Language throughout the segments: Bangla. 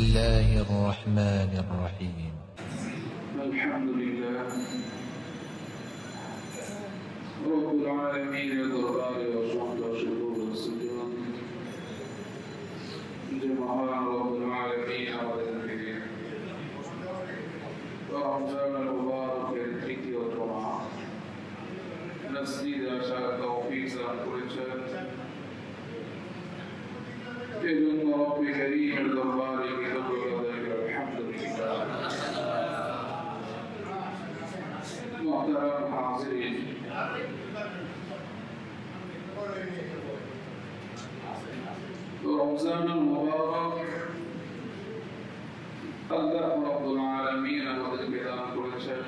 الله الرحمن الرحيم الحمد لله رب العالمين দরবার অসংখ্য শুকর ও সুজুদ যে মহান রব্বুল আলামিন আমাদেরকে রমজানুল মুবারকের তৃতীয় জমা মসজিদে আসার তৌফিক দান করেছেন। এজন্য রব্বুল কারীমের দরবারে কৃতজ্ঞতা আদায় করি। আলহামদুলিল্লাহ। মুহতারাম হাজিরিন, রমজানুল মুবারক আল্লাহ রাব্বুল আলামিন আমাদেরকে দান করেছেন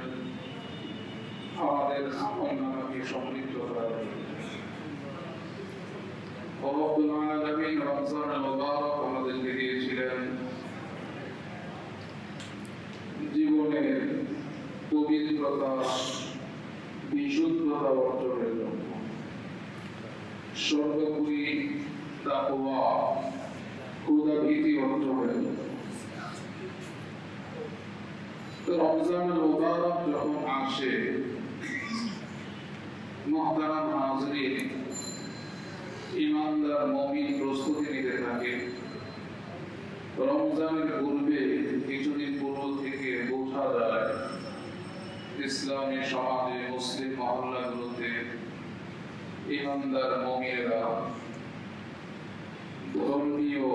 আমাদের আমলনামাকে সমৃদ্ধ করার জন্য। রব্বুল আলামিন রমজানুল মুবারক আমাদেরকে দিয়েছিলেন জীবনের পবিত্রতা বিশুদ্ধতা অর্জনের জন্য, সর্বোপরি তাকওয়া খোদাভীতি অর্জনের জন্য। রমজানুল মুবারক যখন আসে, মুহতারাম হাজিরিন, ঈমানদার মুমিন প্রস্তুতি নিতে থাকে। রমজানের পূর্বে কিছুদিন পূর্ব থেকে বোঝা যায় ইসলামী সমাজে মুসলিম মহল্লাগুলোতে ঈমানদার মুমিনেরা ধর্মীয়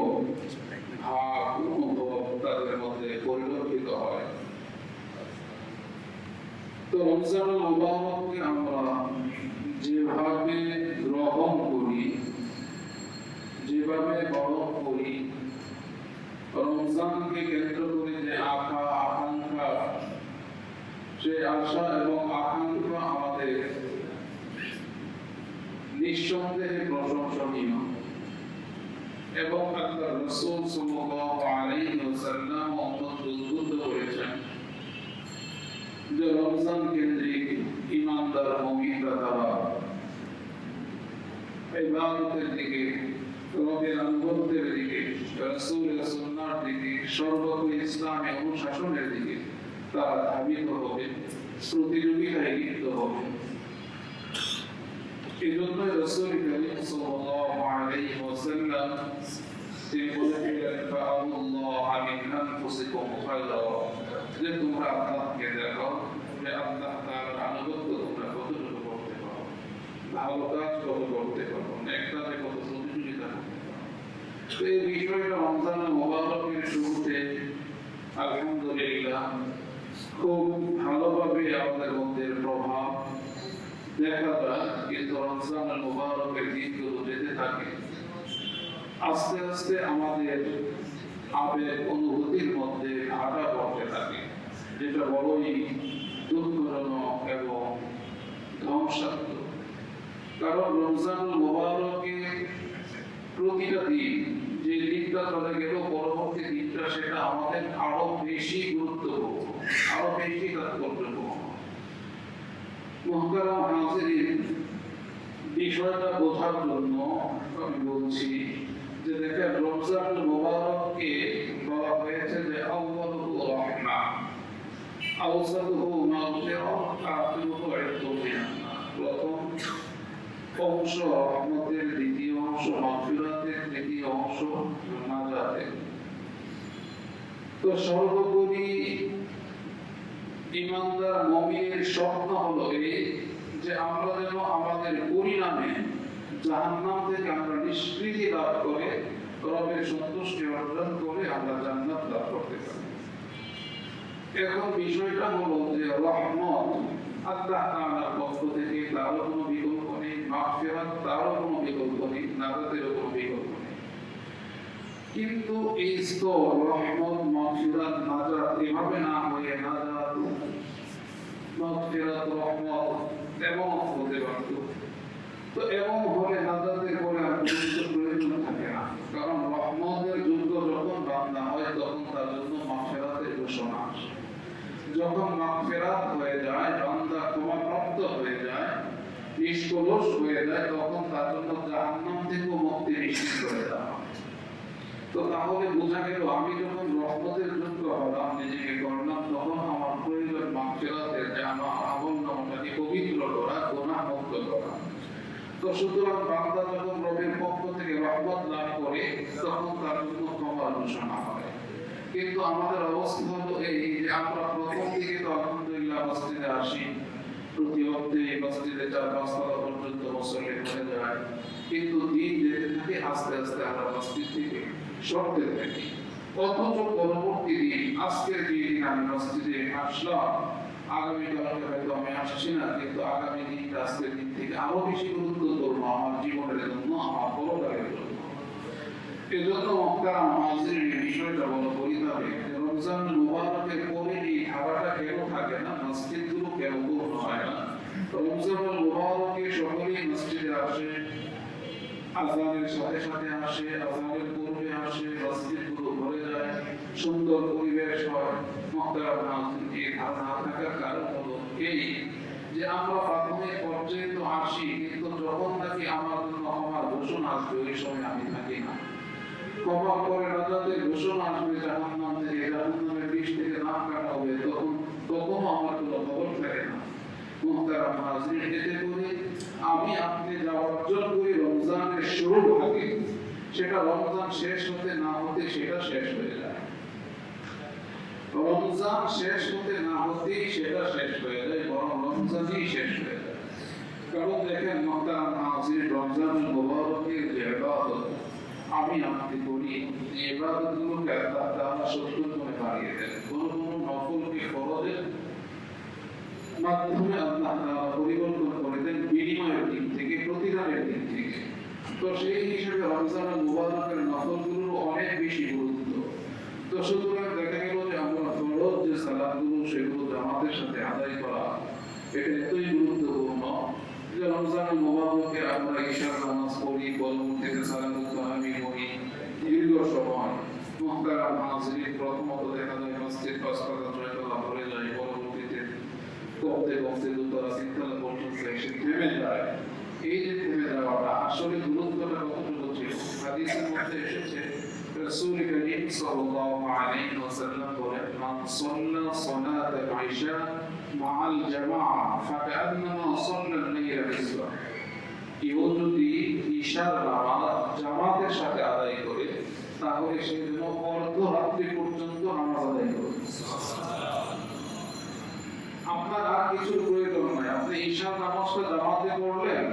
ভাব অনুভব তাদের মধ্যে পরিলক্ষিত হয়। তো রমজানুল মুবারককে আমরা যেভাবে গ্রহণ করি, যেভাবে বরণ করি, রমজানকে কেন্দ্র করে যে আশা আকাঙ্ক্ষা, সে আশা এবং আকাঙ্ক্ষা আমাদের নিঃসন্দেহে প্রশংসনীয়। এবং আল্লাহ রাসূল সাল্লাল্লাহু আলাইহি ওয়াসাল্লাম উদ্বুদ্ধ করেছেন যে রমজান কেন্দ্রিক ঈমানদার মুমিনরা তারা ইবাদতের দিকে, রবের আনুগত্যের দিকে, রাসূলের সুন্নাহর দিকে, সর্বোপরি ইসলামী অনুশাসনের দিকে তারা ধাবিত হবে, প্রতিযোগিতায় লিপ্ত হবে। এজন্য রাসূল কারীম সাল্লাল্লাহু আলাইহি ওয়াসাল্লাম তিনি বলেছিলেন, ফাআল্লাহ মিন আনফুসিকুম খায়রা, যে তোমরা আল্লাহকে দেখো যে আল্লাহ তাআলার আনুগত্য তোমরা কতটুকু করতে পারো, ভালো কাজ কত করতে পারো, নেক কাজে কত প্রতিযোগিতা করতে পারো। তো এই বিষয়টা রমজানুল মুবারকের শুরুতে আলহামদুলিল্লাহ খুব ভালোভাবে আমাদের মধ্যে প্রভাব দেখা যায়। কিন্তু রমজানুল মুবারকের দিনগুলো যেতে থাকে, আস্তে আস্তে আমাদের আবেগ অনুভূতির মধ্যে ভাটা পড়তে থাকে, যেটা বড়ই দুঃখজনক এবং ধ্বংসাত্মক। কারণ রমজানুল মুবারকে প্রতিটা দিন, যে দিনটা চলে গেল, পরবর্তী দিনটা সেটা আমাদের আরো বেশি গুরুত্বপূর্ণ, আরো বেশি তাৎপর্যপূর্ণ। মুহতারাম হাজিরিন, বিষয়টা বোঝার জন্য আমি বলছি যে দেখেন, রমজানুল মুবারককে বলা হয়েছে যে আউয়ালুহু রাহমা, আওসাতুহু মাগফিরা, আখিরুহু ইতকুম মিনান নার। প্রথম অংশ রহমতের, দ্বিতীয় অংশ মাগফিরাতের, তৃতীয় অংশ নাজাতের। তো সর্বোপরি ঈমানদার মুমিনের স্বপ্ন হলো এই যে আমরা যেন আমাদের পরিণামে জাহান্নাম থেকে আমরা নিষ্কৃতি লাভ করে রবের সন্তুষ্টি অর্জন করে আমরা জান্নাত লাভ করতে পারি। এখন বিষয়টা হলো যে রহমত আল্লাহ তাআলার পক্ষ থেকে, তারও কোনো বিকল্প নেই, মাগফিরাত তারও কোনো বিকল্প নেই, নাজাতেরও কোনো বিকল্প নেই। কিন্তু এই স্তর রহমত, মাগফিরাত, নাজাত এভাবে না হয়ে নাজাত, মাগফিরাত, রহমত এমন হতে পারত। তো এমন হলে নাজাতের পরে আর কোনো প্রয়োজন থাকে না। কারণ রহমতের যুদ্ধ যখন বান্দা হয় তখন তার জন্য মাগফিরাতের ঘোষণা আসে। যখন মাগফিরাত হয়ে যায়, বান্দা ক্ষমাপ্রাপ্ত হয়ে যায়, নিষ্কলুষ হয়ে যায়, তখন তার জন্য জাহান্নাম থেকে মুক্তি নিশ্চিত করে দেওয়া হয়। তো তাহলে বোঝা গেল আমি যখন রহমতের যোগ্য হলাম, নিজেকে করলাম, তখন আমার প্রয়োজন মাগফিরাতের, যে আমার আমলনামাটাকে পবিত্র করা, গুনাহ মুক্ত করা। তো সুতরাং বান্দা যখন রবের পক্ষ থেকে রহমত লাভ করে তখন তার জন্য ক্ষমার ঘোষণা হয়। কিন্তু আমাদের অবস্থা হলো এই যে আমরা প্রথম দিকে তো আলহামদুলিল্লাহ মসজিদে আসি, প্রতি অর্থে মসজিদে 4-5 তলা পর্যন্ত মুসল্লি হয়ে যায়, কিন্তু দিন যেতে থাকে আস্তে আস্তে আমরা মসজিদ থেকে সরতে থাকি। অথচ পরবর্তী দিন, আজকের যে দিন আমি মসজিদে আসলাম, আগামীকালকে হয়তো আমি আসছি না, কিন্তু আগামী দিনটা আজকের দিন থেকে আরো বেশি গুরুত্বপূর্ণ আমার জীবনের জন্য, আমার পরকালের জন্য। এজন্য মুহতারাম হাজিরিন, বিষয়টা বড় পরিতাপে যে রমজান মুবারকের পরে এই ধারাটা কেন থাকে না, মসজিদগুলো কেন পূর্ণ হয় না। রমজান মুবারকে সকলেই মসজিদে আসে, আযানের সাথে সাথে আসে, আযানের পূর্বে আসে, মসজিদগুলো ভরে যায়, সুন্দর পরিবেশ হয়। মুহতারাম হাজিরিন, এই ধারণা থাকার কারণ হলো এই যে আমরা প্রাথমিক পর্যায়ে তো আসি, কিন্তু যখন নাকি আমার জন্য ক্ষমার ঘোষণা আসবে ওই সময় আমি থাকি না। ক্ষমা করে রাজাদের ঘোষণা আসবে জাহান্নাম থেকে, জাহান্নামের বিষ থেকে নাক কাটা হবে, তখন আমার কোনো খবর থাকে না। মুহতারাম হাজিরিন, এতে করে আমি আপনি যা অর্জন করি রমজানের শুরু ভাগে, সেটা রমজান শেষ হতে না হতে সেটা শেষ হয়ে যায়। রমজান শেষ হতে না হতেই সেটা শেষ হয়ে যায়, বরং রমজানই শেষ হয়ে যায়। কারণ দেখেন মুহতারাম হাজিরিন, রমজানুল মুবারকের যে ইবাদত আমি আপনি করি, এই ইবাদতগুলোকে আল্লাহ তাআলা 70 গুণে বাড়িয়ে দেন। কোন কোন নফলকে ফরজের মাধ্যমে আল্লাহ তাআলা পরিবর্তন করে দেন বিনিময়ের দিক থেকে, প্রতিদানের দিক থেকে। তো সেই হিসেবে রমজানুল মুবারকের নফলগুলোর অনেক বেশি গুরুত্ব। তো সুতরাং দেখা গেল যে আমরা ফরজ যে সালাতগুলো সেগুলো জামাতের সাথে আদায় করা, এটা এতই গুরুত্বপূর্ণ যে রমজানুল মুবারকে আমরা ইশার নামাজ পড়ি, পরবর্তীতে সালাতুত তারাবিহ পড়ি দীর্ঘ সময়। মুহতারাম হাজিরিন, প্রথমত দেখা যায় মসজিদ 5 তলা 6 তলা ভরে যায়, পরবর্তীতে কমতে কমতে 2 তলা 3 তলা পর্যন্ত এসে থেমে যায়। এই যে থেমে যাওয়াটা আসলে গুরুত্বটা কতটুকু ছিল? হাদিসের মধ্যে এসেছে রাসূল করিম সাল্লাল্লাহু আলাইহি ওয়াসাল্লাম বলেন, মান সাল্লা সালাতাল ইশা মাআল জামাআ ফাকান্নামা সাল্লা আল-লাইলা বিসবা। কেউ যদি ইশার নামাজ জামাতের সাথে আদায় করে তাহলে সে যেন অর্ধরাত্রি পর্যন্ত নামাজ আদায় করে। আপনার আর কিছু প্রয়োজন নাই, আপনি ঈশার নামাজটা জামাতে পড়লেন,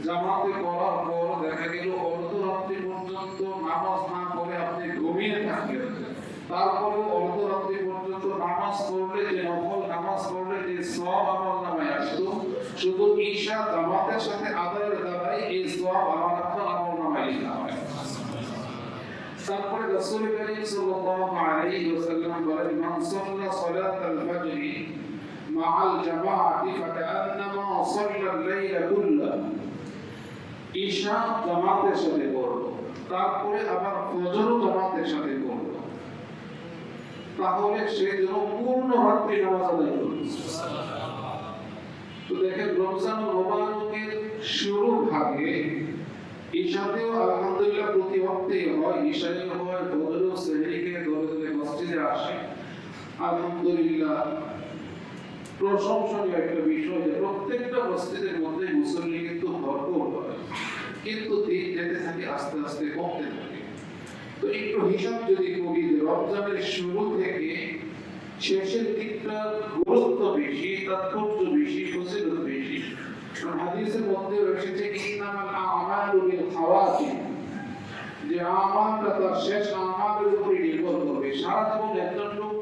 জামাতে পড়ার পর দেখা গেল অর্ধরাত্রি পর্যন্ত নামাজ না পড়ে আপনি ঘুমিয়ে থাকলেন, তারপরে অর্ধরাত্রি পর্যন্ত নামাজ পড়লে যে নফল নামাজ পড়লে যে সওয়াব আমার নামায় আসতো, শুধু ঈশা জামাতের সাথে আদায়ের দ্বারাই এই সওয়াব আমার আপনার নামায় লেখা হয়। তারপরে রাসূল করিম সাল্লাল্লাহু আলাইহি ওয়াসাল্লাম বলেন, মান সাল্লা সালাতাল ফাজরি মাআল জামাআতি ফাকান্নামা সাল্লা আল-লাইলা কুল্লাহ। ঈশা জামাতের সাথে পড়লো, তারপরে আবার ফজরও জামাতের সাথে পড়লো, তাহলে সে যেন পূর্ণ রাত্রি নামাজ আদায় করলো। তো দেখেন রমজানুল মুবারকের শুরু ভাগে ঈশাতেও আলহামদুলিল্লাহ প্রতি ওয়াক্তেই হয়, ঈশায় হয়, ফজরও সেহরিকে দলে দলে মসজিদে আসে। আলহামদুলিল্লাহ প্রশংসনীয় একটা বিষয় যে প্রত্যেকটা মসজিদের মধ্যে মুসল্লি কিন্তু ভরপুর হয়, কিন্তু দিন যেতে থাকে আস্তে আস্তে কমতে থাকে। তো একটু হিসাব যদি করি, রমজানের শুরু থেকে শেষের দিকটা গুরুত্ব বেশি, তাৎপর্য বেশি, ফজিলত বেশি। হাদিসের মধ্যে এসেছে ইন্নামাল আমালু বিল খাওয়াতিম, যে আমালটা তার শেষ আমালের উপরে নির্ভর করবে। সারা জীবন একজন লোক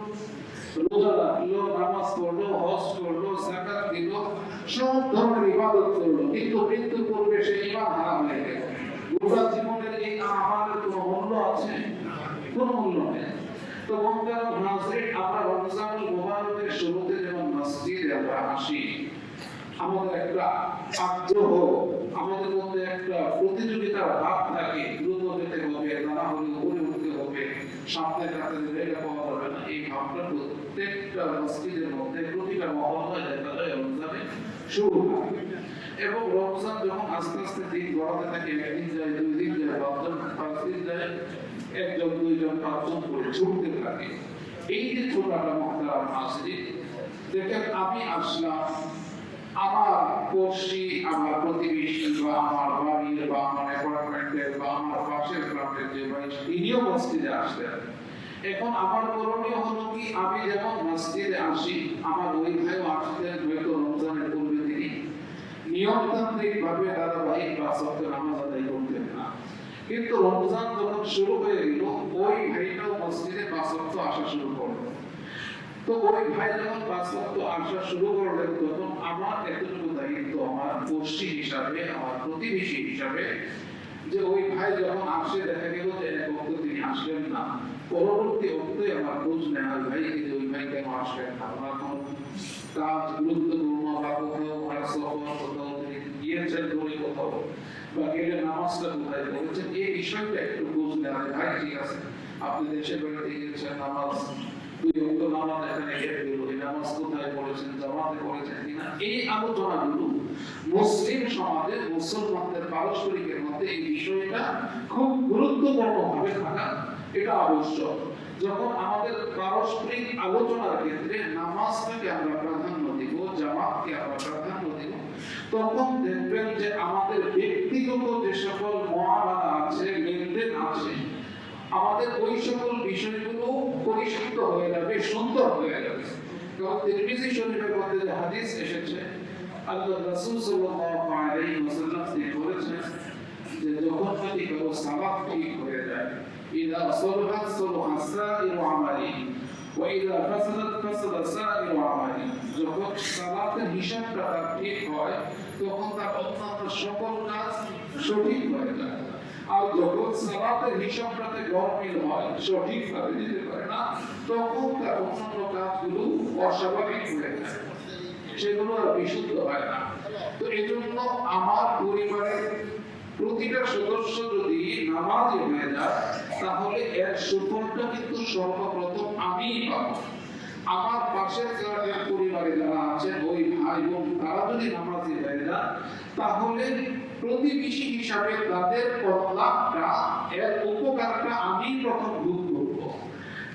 রোজা রাখলো, নামাজ পড়লো, হজ করলো, যাকাত দিল, সব ধরনের ইবাদত করলো, কিন্তু মৃত্যুর পূর্বে সে ঈমান হারাম হয়ে গেল। গোটা জীবনের এই আমালের কোনো মূল্য আছে? কোনো মূল্য নেই। তো মুহতারাম হাজিরিন, আমরা রমজানুল মুবারকের শুরুতে যখন মসজিদে আমরা আসি, আমাদের একটা আগ্রহ, আমাদের মধ্যে একটা প্রতিযোগিতার ভাব থাকে, দ্রুত যেতে হবে, না হলে উপরে উঠতে হবে, সামনের কাছে জায়গা পাওয়া যাবে না। এই ভাবটা প্রত্যেকটা মসজিদের মধ্যে, প্রতিটা মহল্লায় দেখা যায় রমজানে শুরু হয়। এবং রমজান যখন আস্তে আস্তে দিন গড়াতে থাকে, একদিন যায়, 2 দিন যায়, 5 দিন যায়, একজন দুইজন পাঁচজন করে ছুটতে থাকে। এই যে ছোটাটা মুহতারাম হাজিরিন, দেখেন আমি আসলাম, আমার পড়শি, আমার প্রতিবেশী বা আমার বাড়ির বা আমার অ্যাপার্টমেন্টের বা আমার পাশের ফ্ল্যাটের যে ভাই তিনিও মসজিদে আসলেন। এখন আমার করণীয় হলো কি, আমি যেমন মসজিদে আসি আমার ওই ভাইও আসতেন, হয়তো রমজানের পূর্বে তিনি নিয়মতান্ত্রিক ভাবে ধারাবাহিক ৫ ওয়াক্ত নামাজ আদায় করতেন না, কিন্তু রমজান যখন শুরু হয়ে গেল ওই ভাইটাও মসজিদে ৫ ওয়াক্ত আসা শুরু করলো। তো ওই ভাই যখন ৫ ওয়াক্ত আসা শুরু করলেন তখন আমার এতটুকু দায়িত্ব আমার পড়শি হিসাবে, আমার প্রতিবেশী হিসাবে, যে ওই ভাই যখন আসে দেখা গেল যে এক ওয়াক্ত তিনি আসলেন না, পরবর্তী ওয়াক্তে আমার খোঁজ নেওয়া ভাই যে ওই ভাই কেন আসলেন না, আমার কোন কাজ গুরুত্বপূর্ণ বা কোথাও ওনার সফর, কোথাও তিনি গিয়েছেন দূরে কোথাও, বা গেলে নামাজটা কোথায় পড়েছেন, এই বিষয়টা একটু খোঁজ নেওয়া। ভাই ঠিক আছে, আপনি দেশের বাড়িতে গিয়েছেন, নামাজ দুই ওয়াক্ত নামাজ এখানে গেলে গেল, এই নামাজ কোথায় পড়েছেন, জামাতে পড়েছেন কিনা, এই আলোচনাগুলো মুসলিম সমাজে মুসলমানদের পারস্পরিকের মধ্যে এই বিষয়টা খুব গুরুত্বপূর্ণ ভাবে থাকা এটা আবশ্যক। যখন আমাদের পারস্পরিক আলোচনার ক্ষেত্রে নামাজটাকে আমরা প্রাধান্য দিব, জামাতকে আমরা প্রাধান্য দিব, তখন দেখবেন যে আমাদের ব্যক্তিগত যে সকল মুআমালা আছে, লেনদেন আছে, আমাদের ওই সকল বিষয়গুলো পরিশুদ্ধ হয়ে যাবে, সুন্দর হয়ে যাবে। কারণ তিরমিজি শরীফের মধ্যে যে হাদিস এসেছে, আল্লাহ রাসূল সাল্লাল্লাহু আলাইহি ওয়াসাল্লাম তিনি বলেছেন যে যখন যদি কারো সালাত ঠিক হয়ে যায়, ইদা সালাহাত সালাহা সাইরু আমালি ওয়া ইদা ফাসাদাত ফাসাদা সাইরু আমালি, যখন সালাতের হিসাবটা ঠিক হয় তখন তার অন্যান্য সকল কাজ সঠিক হয়ে যায়। আর যখন সালাতের হিসাবটাতে গরমিল হয়, সঠিকভাবে দিতে পারে না, তখন তার অন্যান্য কাজগুলো অস্বাভাবিক হয়ে যায়, সেগুলো আর বিশুদ্ধ হয় না। তো এই জন্য আমার পরিবারের প্রতিটা সদস্য যদি নামাজি হয়ে যায় তাহলে এর সুফলটা কিন্তু সর্বপ্রথম আমিই পাবো। আমার পাশের ফ্ল্যাটের পরিবারে যারা আছেন ওই ভাই বোন তারা যদি নামাজি হয়ে যায় তাহলে প্রতিবেশী হিসাবে তাদের লাভটা, এর উপকারটা আমি প্রথম ভোগ করবো।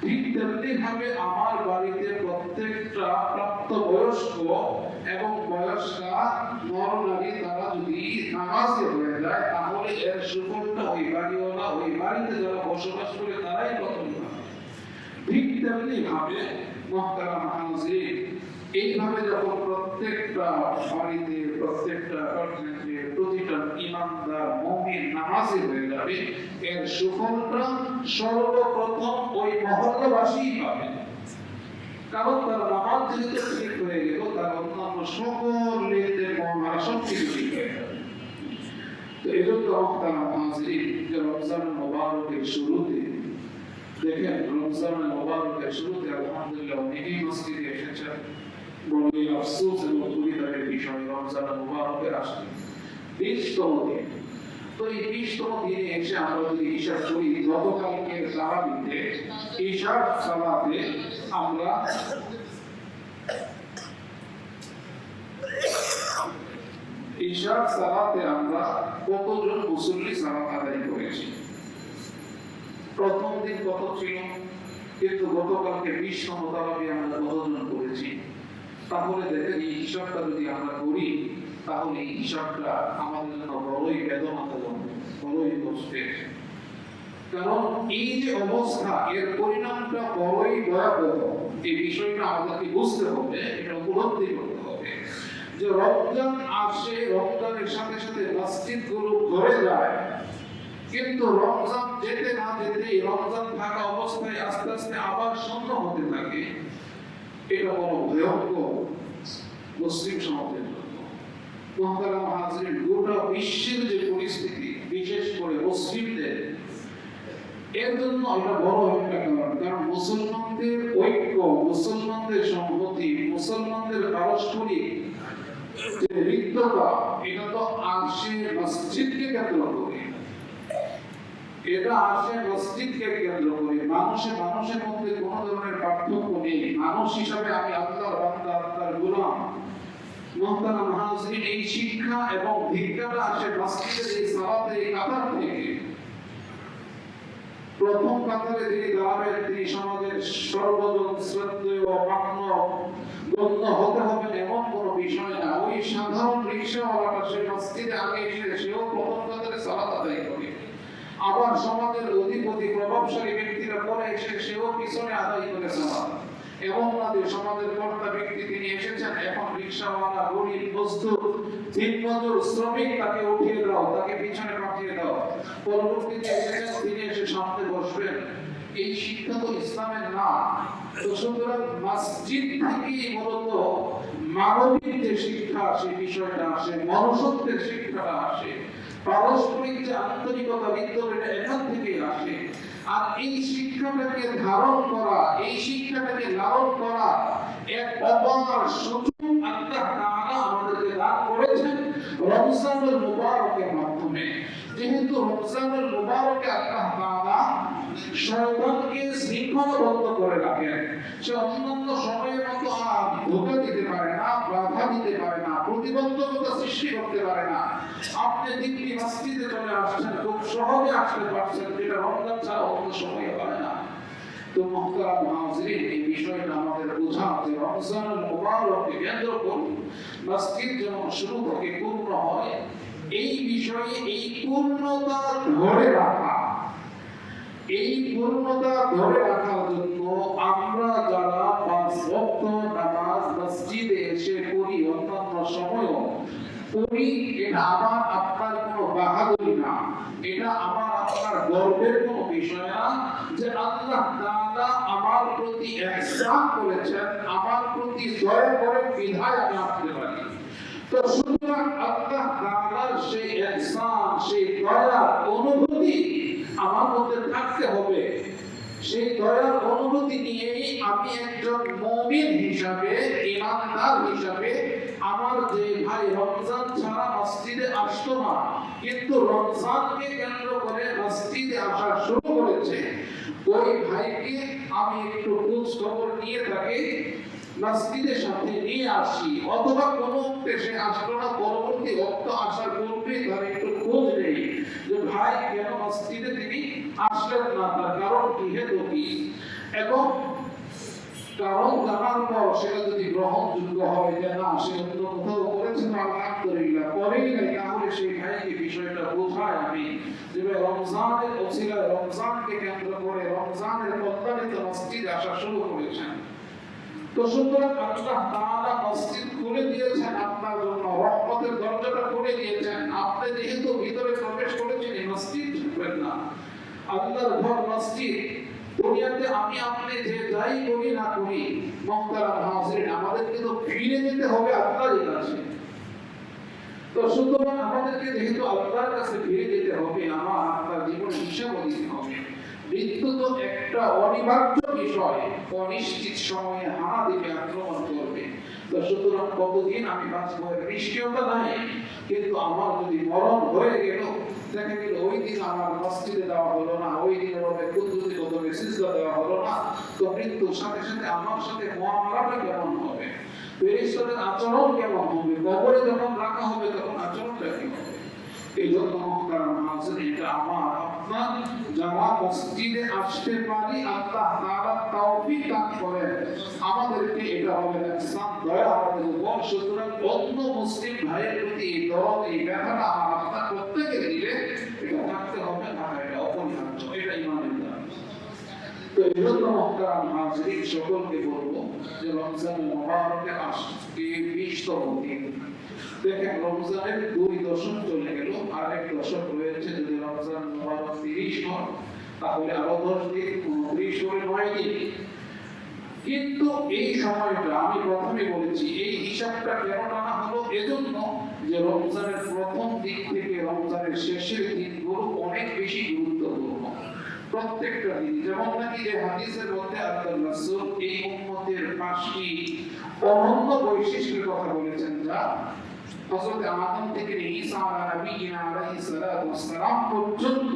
ঠিক তেমনি ভাবে আমার বাড়িতে প্রত্যেকটা প্রাপ্তবয়স্ক এবং বয়স্কা নর নারী তারা যদি নামাজি হয়ে যায় তাহলে এর সুফলটা ওই বাড়িওয়ালা, ওই বাড়িতে যারা বসবাস করে তারাই প্রথম পাবে। ঠিক তেমনি ভাবে মুহতারাম হাজিরিন, এইভাবে যখন প্রত্যেকটা বাড়িতে, প্রত্যেকটা অ্যাপার্টমেন্টে প্রতিটা ইমানদার মুমিন নামাজি হয়ে যাবে, এর সুফলটা সর্বপ্রথম ওই মহল্লাবাসীই পাবে। কারণ তার নামাজ যেহেতু ঠিক হয়ে গেল, তার অন্যান্য সকল লেনদেন মহামারা সব কিছু ঠিক হয়ে যাবে। তো এই জন্য মুহতারাম হাজিরিন, যে রমজান মুবারকের শুরুতে দেখেন, রমজান মুবারকের শুরুতে আলহামদুলিল্লাহ অনেকেই মসজিদে এসেছেন। বড়ই আফসোস এবং দুঃখের বিষয়, রমজান মুবারকের আসলে 20তম দিন। তো এই 20তম দিনে এসে আমরা যদি হিসাব করি, গতকালকে তারাবিতে ইশার সালাতে আমরা ইশার সালাতে আমরা কতজন মুসল্লি সালাত আদায় করেছি? প্রথম দিন কত ছিল? কিন্তু গতকালকে 20তম তারাবি আমরা কতজন করেছি? তাহলে দেখেন এই হিসাবটা যদি আমরা করি তাহলে এই হিসাবটা আমাদের জন্য বড়ই বেদনাদায়ক, বড়ই কষ্টের। কারণ এই যে অবস্থা, এর পরিণামটা বড়ই ভয়াবহ। এই বিষয়টা আমাদেরকে বুঝতে হবে, এটা উপলব্ধি করতে হবে যে রমজান আসে, রমজানের সাথে সাথে মসজিদগুলো ভরে যায়, কিন্তু রমজান যেতে না যেতে, রমজান থাকা অবস্থায় আস্তে আস্তে আবার শূন্য হতে থাকে। এটা বড় ভয়ঙ্কর মুসলিম সমাজের জন্য। মুহতারাম হাজিরিন, গোটা বিশ্বের যে পরিস্থিতি, বিশেষ করে মুসলিমদের, এর জন্য এটা বড় একটা কারণ। কারণ মুসলমানদের ঐক্য, মুসলমানদের সংহতি, মুসলমানদের পারস্পরিক যে হৃদ্যতা, এটা তো আসে মসজিদকে কেন্দ্র করে। এটা আসে মসজিদকে কেন্দ্র করে। মানুষের মধ্যে কোনো ধরনের পার্থক্য নেই। মানুষ হিসাবে আমি আল্লাহর বান্দা, আল্লাহর গোলাম। মুহতারাম হাজিরিন, এই শিক্ষা এবং ভিক্ষাটা আসে মসজিদের এই সালাতের এই কাতার থেকে। প্রথম কাতারে যিনি দাঁড়াবেন তিনি সমাজের সর্বজন শ্রদ্ধেয় মান্য গণ্য হতে হবে এমন কোনো বিষয় না। ওই সাধারণ রিক্সাওয়ালাটা সে মসজিদে আগে এসে সেও প্রথম কাতারে সালাত আদায় করে, আবার সমাজের অধিপতি প্রভাবশালী ব্যক্তিরা পরে এসে সেও পিছনে আদায় করে সালাত। এবং আমাদের সমাজের কর্তা ব্যক্তি তিনি এসেছেন, এখন রিক্সাওয়ালা গরিব মজদুর দিনমজুর শ্রমিক তাকে উঠিয়ে দাও, তাকে পিছনে পাঠিয়ে দাও। পরবর্তীতে এসেছেন তিনি এসে সামনে বসবেন। এই শিক্ষা তো ইসলামের না। তো সুতরাং মসজিদ থেকেই মূলত মানবিক যে শিক্ষা সেই বিষয়টা আসে, মনুষ্যত্বের শিক্ষাটা আসে, পারস্পরিক যে আন্তরিকতা বিদ্যুৎ এখান থেকেই আসে। আর এই শিক্ষাটাকে ধারণ করা, এই শিক্ষাটাকে লালন করা এক অপার সুযোগ আল্লাহ তাআলা আমাদেরকে দান করেছেন রমজানুল মুবারকের মাধ্যমে। যেহেতু রমজানুল মুবারকে আল্লাহ তাআলা শয়তানকে শৃঙ্খলাবদ্ধ করে রাখেন, সে অন্যান্য সময়ের মতো আর ধোঁকা দিতে পারে না, বাধা দিতে পারে না, প্রতিবন্ধকতা সৃষ্টি করতে পারে না। আপনি দিল্লি মসজিদে চলে আসছেন, খুব সহজে আসতে পারছেন, যেটা রমজান ছাড়া অন্য সময় হয় না। তো মুহতারাম হাজিরিন, এই বিষয়টা আমাদের বোঝা যে রমজানুল মুবারককে কেন্দ্র করে মসজিদ যেমন শুরু থেকে পূর্ণ হয়, এই বিষয়ে এই পূর্ণতা ধরে রাখা, এই পূর্ণতা ধরে রাখার জন্য আমরা যারা পাঁচ ওয়াক্ত নামাজ মসজিদে এসে পড়ি, অন্যান্য সময়ও পড়ি, এটা আমার আপনার কোনো বাহাদুরি না, এটা আমার আপনার গর্বের কোনো বিষয় না যে আল্লাহ তাআলা আমার প্রতি ইহসান করেছেন, আমার প্রতি দয়া করে বিধায় আমি আসতে পারি। তো সুতরাং আল্লাহ তাআলার সেই ইহসান, সেই দয়ার অনুভূতি আমার মধ্যে থাকতে হবে। সেই দয়ার অনুভূতি নিয়েই আমি একজন মুমিন হিসাবে, ঈমানদার হিসাবে, আমার যে ভাই রমজান ছাড়া মসজিদে আসতো না কিন্তু রমজানকে কেন্দ্র করে মসজিদে আসা শুরু করেছে, ওই ভাইকে আমি একটু খোঁজ খবর নিয়ে থাকি, মসজিদের সাথে নিয়ে আসি, অথবা কোনো সে আসলো না, পরবর্তী ওয়াক্ত আসার পূর্বে তার একটু খোঁজ নেই যে ভাই কেন মসজিদে তিনি আসলেন না, তার কারণ কি, হেতু কি। এবং কারণ জানার পর সেটা যদি গ্রহণযোগ্য হয় যে না সে অন্য কোথাও করেছে না আলহামদুলিল্লাহ, করেই নাই, তাহলে সেই ভাইকে বিষয়টা বোঝায় আমি যে রমজানের ওসিলায়, রমজানকে কেন্দ্র করে রমজানের কল্যাণে তো মসজিদে আসা শুরু করেছেন। তো সুতরাং আল্লাহ তাআলা মসজিদ খুলে দিয়েছেন আপনার জন্য, রহমতের দরজাটা খুলে দিয়েছেন। আপনি যেহেতু ভিতরে প্রবেশ করেছেন, মসজিদ ঢুকবেন না, আল্লাহর ঘর মসজিদ। দুনিয়াতে আমি আপনি যে যাই করি না করি, মুহতারাম হাজিরিন, আমাদেরকে তো ফিরে যেতে হবে আল্লাহর কাছে। তো সুতরাং আমাদেরকে যেহেতু আল্লাহর কাছে ফিরে যেতে হবে, আমার আপনার জীবনে হিসাব দিতে হবে। মৃত্যু তো একটা অনিবার্য বিষয়, অনিশ্চিত সময়ে হানা দিবে, আক্রমণ করবে। তো সুতরাং কতদিন আমি বাঁচবো নিশ্চয়তা নাই, কিন্তু আমার যদি মরণ হয়ে গেল, দেখা গেল ওই দিন আমার মসজিদে দেওয়া হলো না, ওই দিন ওভাবে কুদরতি কদমে সিজদা দেওয়া হলো না, তো মৃত্যুর সাথে সাথে আমার সাথে মুআমালাটা কেমন হবে, ফেরেশতাদের আচরণ কেমন হবে, কবরে যখন রাখা হবে তখন আচরণটা কি হবে। এই জন্য মুহতারাম হাজিরিন, এটা আমার আপনার যারা মসজিদে আসতে পারি আল্লাহ তাআলা তৌফিক দান করেন আমাদেরকে, এটা হবে ইহসান, দয়া আমাদের উপর। সুতরাং অন্য মুসলিম ভাইয়ের প্রতি এই দরদ, এই ব্যথাটা আমার আপনার প্রত্যেকের দিলে এটা থাকতে হবে না, এটা অপরিহার্য, এটা ইমানের দান। তো এই জন্য মুহতারাম হাজিরিন, সকলকে বলবো যে রমজানুল মুবারকে আজকে 20তম দিন। দেখেন রমজানের 2 দশক চলে গেল, আর এক দশক রয়েছে। যদি রমজান মুবারক 30 হয় তাহলে আরো 10 দিন, 29 করে 9 দিন। কিন্তু এই সময়টা আমি প্রথমে বলেছি, এই হিসাবটা কেন টানা হলো, এজন্য যে রমজানের প্রথম দিক থেকে রমজানের শেষের দিনগুলো অনেক বেশি গুরুত্বপূর্ণ। প্রত্যেকটা দিন যেমন নাকি যে হাদিসের মধ্যে আল্লাহর রাসূল এই উম্মতের 5টি অনন্য বৈশিষ্ট্যের কথা বলেছেন, যা হযরত আদম থেকে ঈসা আলাইহিস সালাতু ওয়াস সালাম পর্যন্ত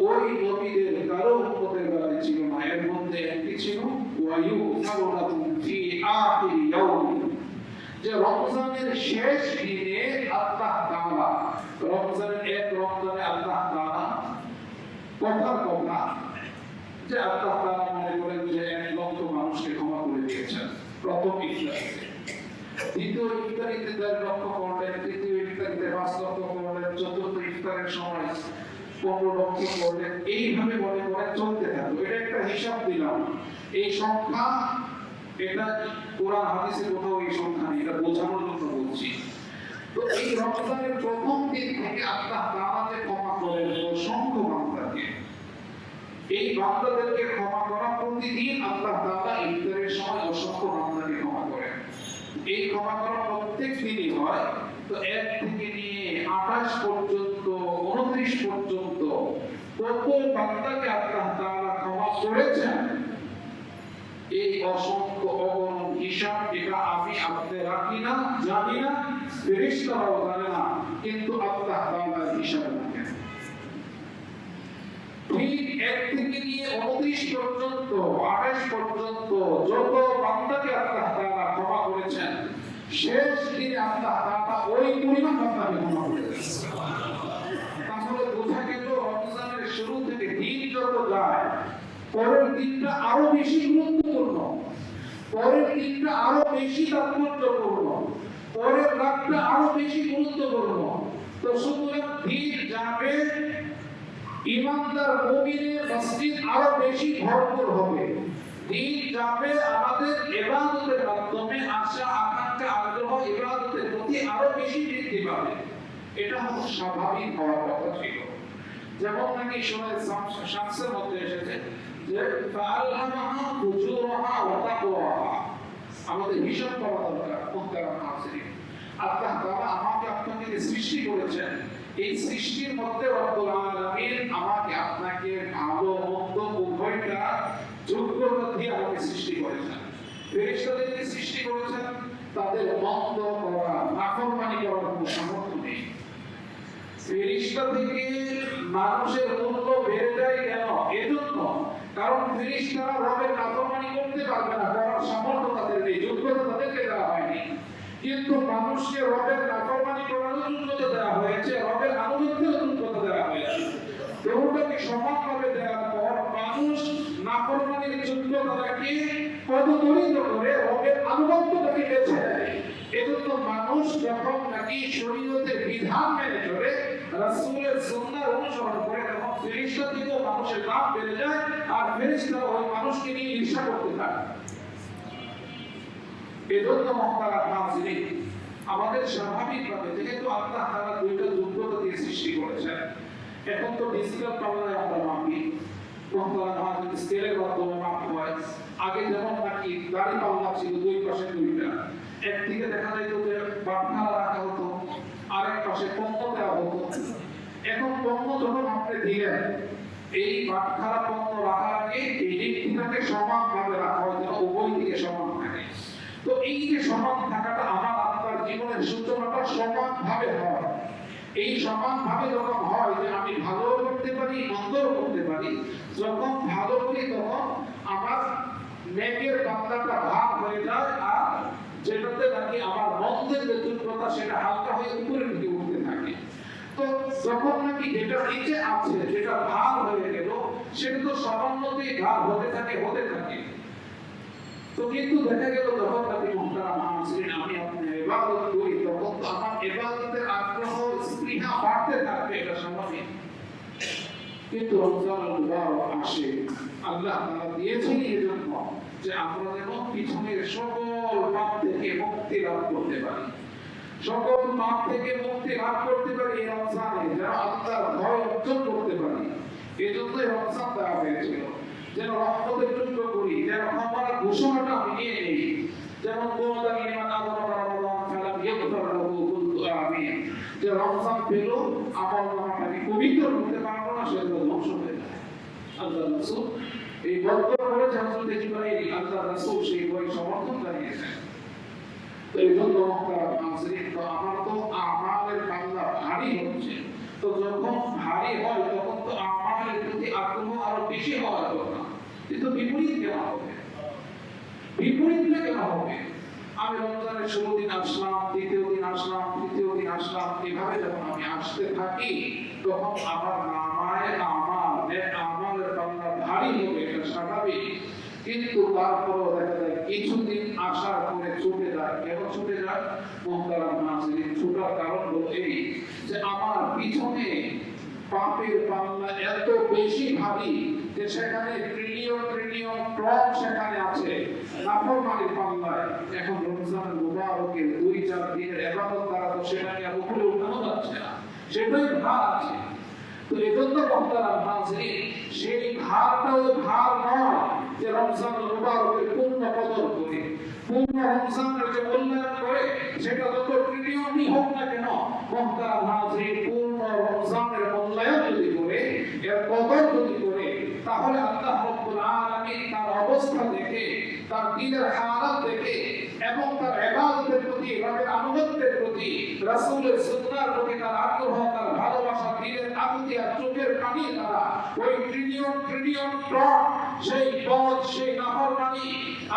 ওই নবীদের কারো উম্মতের বেলায় ছিল না। এর মধ্যে একটি ছিল ওয়ায়ুফারু লাকুম ফি আখির ইয়াউম, যে রমজানের শেষ দিনে আল্লাহ তাআলা, রমজানের এক রমজানে আল্লাহ তাআলা কথার যে আল্লাহ তাআলা মনে করেন যে 1 লক্ষ মানুষকে ক্ষমা করে দিয়েছেন প্রথম ইফতারিতে, দ্বিতীয় ইফতারিতে 1.5 লক্ষ করলেন, তৃতীয় ইফতারিতে 5 লক্ষ করলেন, চতুর্থ ইফতারের সময় 15 লক্ষ করলেন, এইভাবে মনে করে চলতে থাকলো। এটা একটা হিসাব দিলাম। এই সংখ্যা, এটা কোরআন হাদিসে কোথাও এই সংখ্যা নেই, এটা বোঝানোর জন্য বলছি। তো এই রমজানের প্রথম দিন থেকে আল্লাহ তাআলা যে ক্ষমা করেন অসংখ্য বান্দাকে, এই বান্দাদেরকে ক্ষমা করা প্রতিদিন আল্লাহ তাআলা ইফতারের সময় অসংখ্য বান্দাকে ক্ষমা করেন। এই ক্ষমা করা প্রত্যেক দিনই হয়। তো 1 থেকে নিয়ে 28 পর্যন্ত, 29 পর্যন্ত কত বান্দাকে আল্লাহ তাআলা ক্ষমা করেছেন, এই অসংখ্য অগণন হিসাব, এটা আমি আপনি রাখি না, জানি না, ফেরেশতারাও জানে না, কিন্তু আল্লাহ তাআলা হিসাব রাখেন। ঠিক 1 থেকে নিয়ে 29 পর্যন্ত, 28 পর্যন্ত যত বান্দাকে আল্লাহ তাআলা ক্ষমা করেছেন, শেষ দিনে আল্লাহ তাআলা ওই পরিমাণ বান্দাকে ক্ষমা করেছেন। তাহলে বোঝা গেল রমজানের শুরু থেকে দিন যত যায়, পরের দিনটা আরো বেশি গুরুত্বপূর্ণ, পরের দিনটা আরো বেশি তাৎপর্যপূর্ণ, পরের রাতটা আরো বেশি গুরুত্বপূর্ণ। তো সুতরাং দিন যাবে, ইমানদার মুমিনের মসজিদ আরো বেশি ভরপুর হবে। দিন যাবে, আমাদের ইবাদতের মাধ্যমে আশা আকাঙ্ক্ষা আগ্রহ ইবাদতের প্রতি আরো বেশি বৃদ্ধি পাবে। এটা হলো স্বাভাবিক হওয়ার কথা ছিল। যেমন নাকি সূরা শামসের মধ্যে এসেছে যে ফাআলহামাহা ফুজুরাহা ওয়া তাকওয়াহা। আমাদের হিসাব করা দরকার। মুহতারাম হাজিরিন, আল্লাহ তাআলা আমাকে আপনাকে সৃষ্টি করেছেন, এই সৃষ্টির মধ্যে রব্বুল আলামিন আমাকে আপনাকে ভালো মন্দ উভয়টা যোগ্যতা দিয়ে আমাকে সৃষ্টি করেছেন। ফেরেশতাদেরকে সৃষ্টি করেছেন, তাদের মন্দ করা, নাফরমানি করার কোনো সামর্থ্য নেই। ফেরেশতা থেকে মানুষের মূল্য বেড়ে যায় কেন? এজন্য, কারণ ফেরেশতারা রবের নাফরমানি করতে পারবে না, করার সামর্থ্য তাদের নেই, যোগ্যতা তাদেরকে দেওয়া হয়নি। কিন্তু মানুষকে রবের নাফরমানি করার যোগ্যতা দেওয়া হয়েছে, রবের আনুগত্যের যোগ্যতা দেওয়া হয়েছে। দুটোকে সমানভাবে দেওয়ার পর মানুষ নাফরমানির যোগ্যতাটাকে পদদলিত করে রবের আনুগত্যটাকে বেছে নেয়। এজন্য মানুষ যখন নাকি শরীয়তের বিধান মেনে চলে, রাসূলের সুন্নাহ অনুসরণ করে, তখন ফেরেশতা থেকেও মানুষের দাম বেড়ে যায়, আর ফেরেশতা ওই মানুষকে নিয়ে ঈর্ষা করতে থাকে। এজন্য মুহতারাম হাজিরিন, আমাদের স্বাভাবিকভাবে যেহেতু আল্লাহ তাআলা দুইটা যোগ্যতা দিয়ে সৃষ্টি করেছেন, এখন তো ডিজিটাল পাল্লায় আমরা মাপি, মুহতারাম হাজিরিন, স্কেলের মাধ্যমে মাপ হয়। আগে যেমন নাকি দাড়ি পাল্লা ছিল, দুই পাশে দুইটা, একদিকে দেখা যেত যে বাটখারা রাখা হতো, আরেক পাশে পণ্য দেওয়া হতো। এখন পণ্য যখন আপনি দিলেন, এই বাটখারা পণ্য রাখার আগে এই দিকটাকে সমানভাবে রাখা হয়, যেন উভয় দিকে সমান থাকে। তো এই যে সমান থাকাটা, আমার আপনার জীবনের সূচনাটা সমানভাবে হয়। এই সমানভাবে যখন হয় যে আমি ভালো করতে পারি, মন্দও করতে পারি, যখন ভালো করি তখন আমার নেকের পাল্লাটা ভাগ হয়ে যায়, আর যেটাতে নাকি আমার মন্দের যে যোগ্যতা সেটা হালকা হয়ে উপরের দিকে উঠতে থাকে। তো যখন নাকি যেটা নিচে আছে, যেটা ভাগ হয়ে গেল, সেটা তো সামান্যতেই ভাগ হতে থাকে, হতে থাকে। তো কিন্তু দেখা গেল যখন নাকি মুহতারাম হাজিরিন আমি আপনি ইবাদত করি, তখন তো আমার ইবাদতের আগ্রহ স্পৃহা বাড়তে থাকবে, এটা স্বাভাবিক। কিন্তু রমজানুল মুবারক আসে, আল্লাহ তাআলা দিয়েছেন এজন্য যে আমরা যেন পিছনের সকল পাপ থেকে মুক্তি লাভ করতে পারি, সকল পাপ থেকে মুক্তি লাভ করতে পারি এই রমজানে, যেন আল্লাহর ভয় অর্জন করতে পারি। এজন্যই রমজান দেওয়া হয়েছিল, যেন রহমতের যোগ্য করি, যেন ক্ষমার ঘোষণাটা আমি নিয়ে নেই। যেমন কোনটা ইমান আদরকা রমাদান ফালাম ইয়াগফির লাহু কুনতু আমিন, যে রমজান পেল আমল নামাটাকে পবিত্র করতে পারলো না, সেটা ধ্বংস হয়ে যায়। আল্লাহ রাসূল এই বক্তব্য বলেছে, হযরত জিবরাইল আল্লাহ রাসূল সেই বই সমর্থন জানিয়েছেন। তো এই জন্য মুহতারাম হাজিরিন, তো আমার তো আমালের পাল্লা ভারী হচ্ছে। তো যখন ভারী হয় তখন তো আমালের প্রতি আগ্রহ আরো বেশি হওয়ার কথা, কিন্তু বিপরীত কেন হবে? বিপরীতটা কেন হবে? আমি রমজানের 16 দিন আসলাম, দ্বিতীয় দিন আসলাম, তৃতীয় দিন আসলাম, এভাবে যখন আমি আসতে থাকি, তখন আমার নামায় আমালের পাল্লা ভারী হবে, এটা কিন্তু তারপরও দেখা যায় কিছুদিন আসার পরে ছুটে যায়। কেন ছুটে যায়? মুহতারাম নাযিরিন, ছুটার কারণ হলো এই যে আমার পিছনে পাপের পাল্লা এত বেশি ভারী যে সেখানে ট্রিলিয়ন ট্রিলিয়ন টন সেখানে আছে নাফরমানির পাল্লায়। এখন রমজান মুবারকের 2-4 দিনের ইবাদত দ্বারা তো সেটাকে আর উপরে উঠানো যাচ্ছে না, সেটাই ভার আছে। তো এজন্য মুহতারাম নাযিরিন, সেই ভারটাও ভার নয় যে রমজান মুবারকের পূর্ণ কদর করে, পূর্ণ রমজানের যে মূল্যায়ন করে, সেটা যত ট্রিলিয়নই হোক না কেন, মুহতারাম নাযিরিন পূর্ণ রমজানের মূল্যায়ন যদি করে, এর কদর যদি করে, তাহলে আল্লাহ রাব্বুল আলামিন তার অবস্থা দেখে, তার দিলের হালাত দেখে এবং তার ইবাদতের প্রতি, রবের আনুগত্যের প্রতি, রাসূলের সুন্নাহর প্রতি তার আগ্রহ, তার ভালোবাসা, দিলের আকুতি আর চোখের পানি দ্বারা ওই ট্রিলিয়ন ট্রিলিয়ন টন সেই পথ, সেই নাফরমানি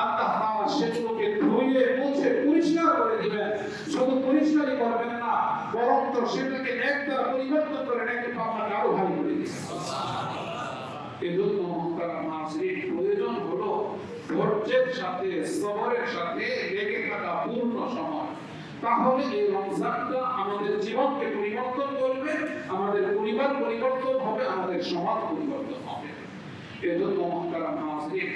আল্লাহ তাআলা সেগুলোকে ধুয়ে মুছে পরিষ্কার করে দিবেন। শুধু পরিষ্কারই করবেন না, বরং তো সেটাকে একবার পরিবর্তন করে নেকি আপনাকে আরো ভালো করে দিবেন। এজন্য মুহতারাম নাযিরিন, প্রয়োজন হলো ধৈর্যের সাথে, সবরের সাথে লেগে থাকা পূর্ণ সময়। তাহলে এই রমজানটা আমাদের জীবনকে পরিবর্তন করবে, আমাদের পরিবার পরিবর্তন হবে, আমাদের সমাজ পরিবর্তন হবে। এজন্য মুহতারাম নাযিরিন,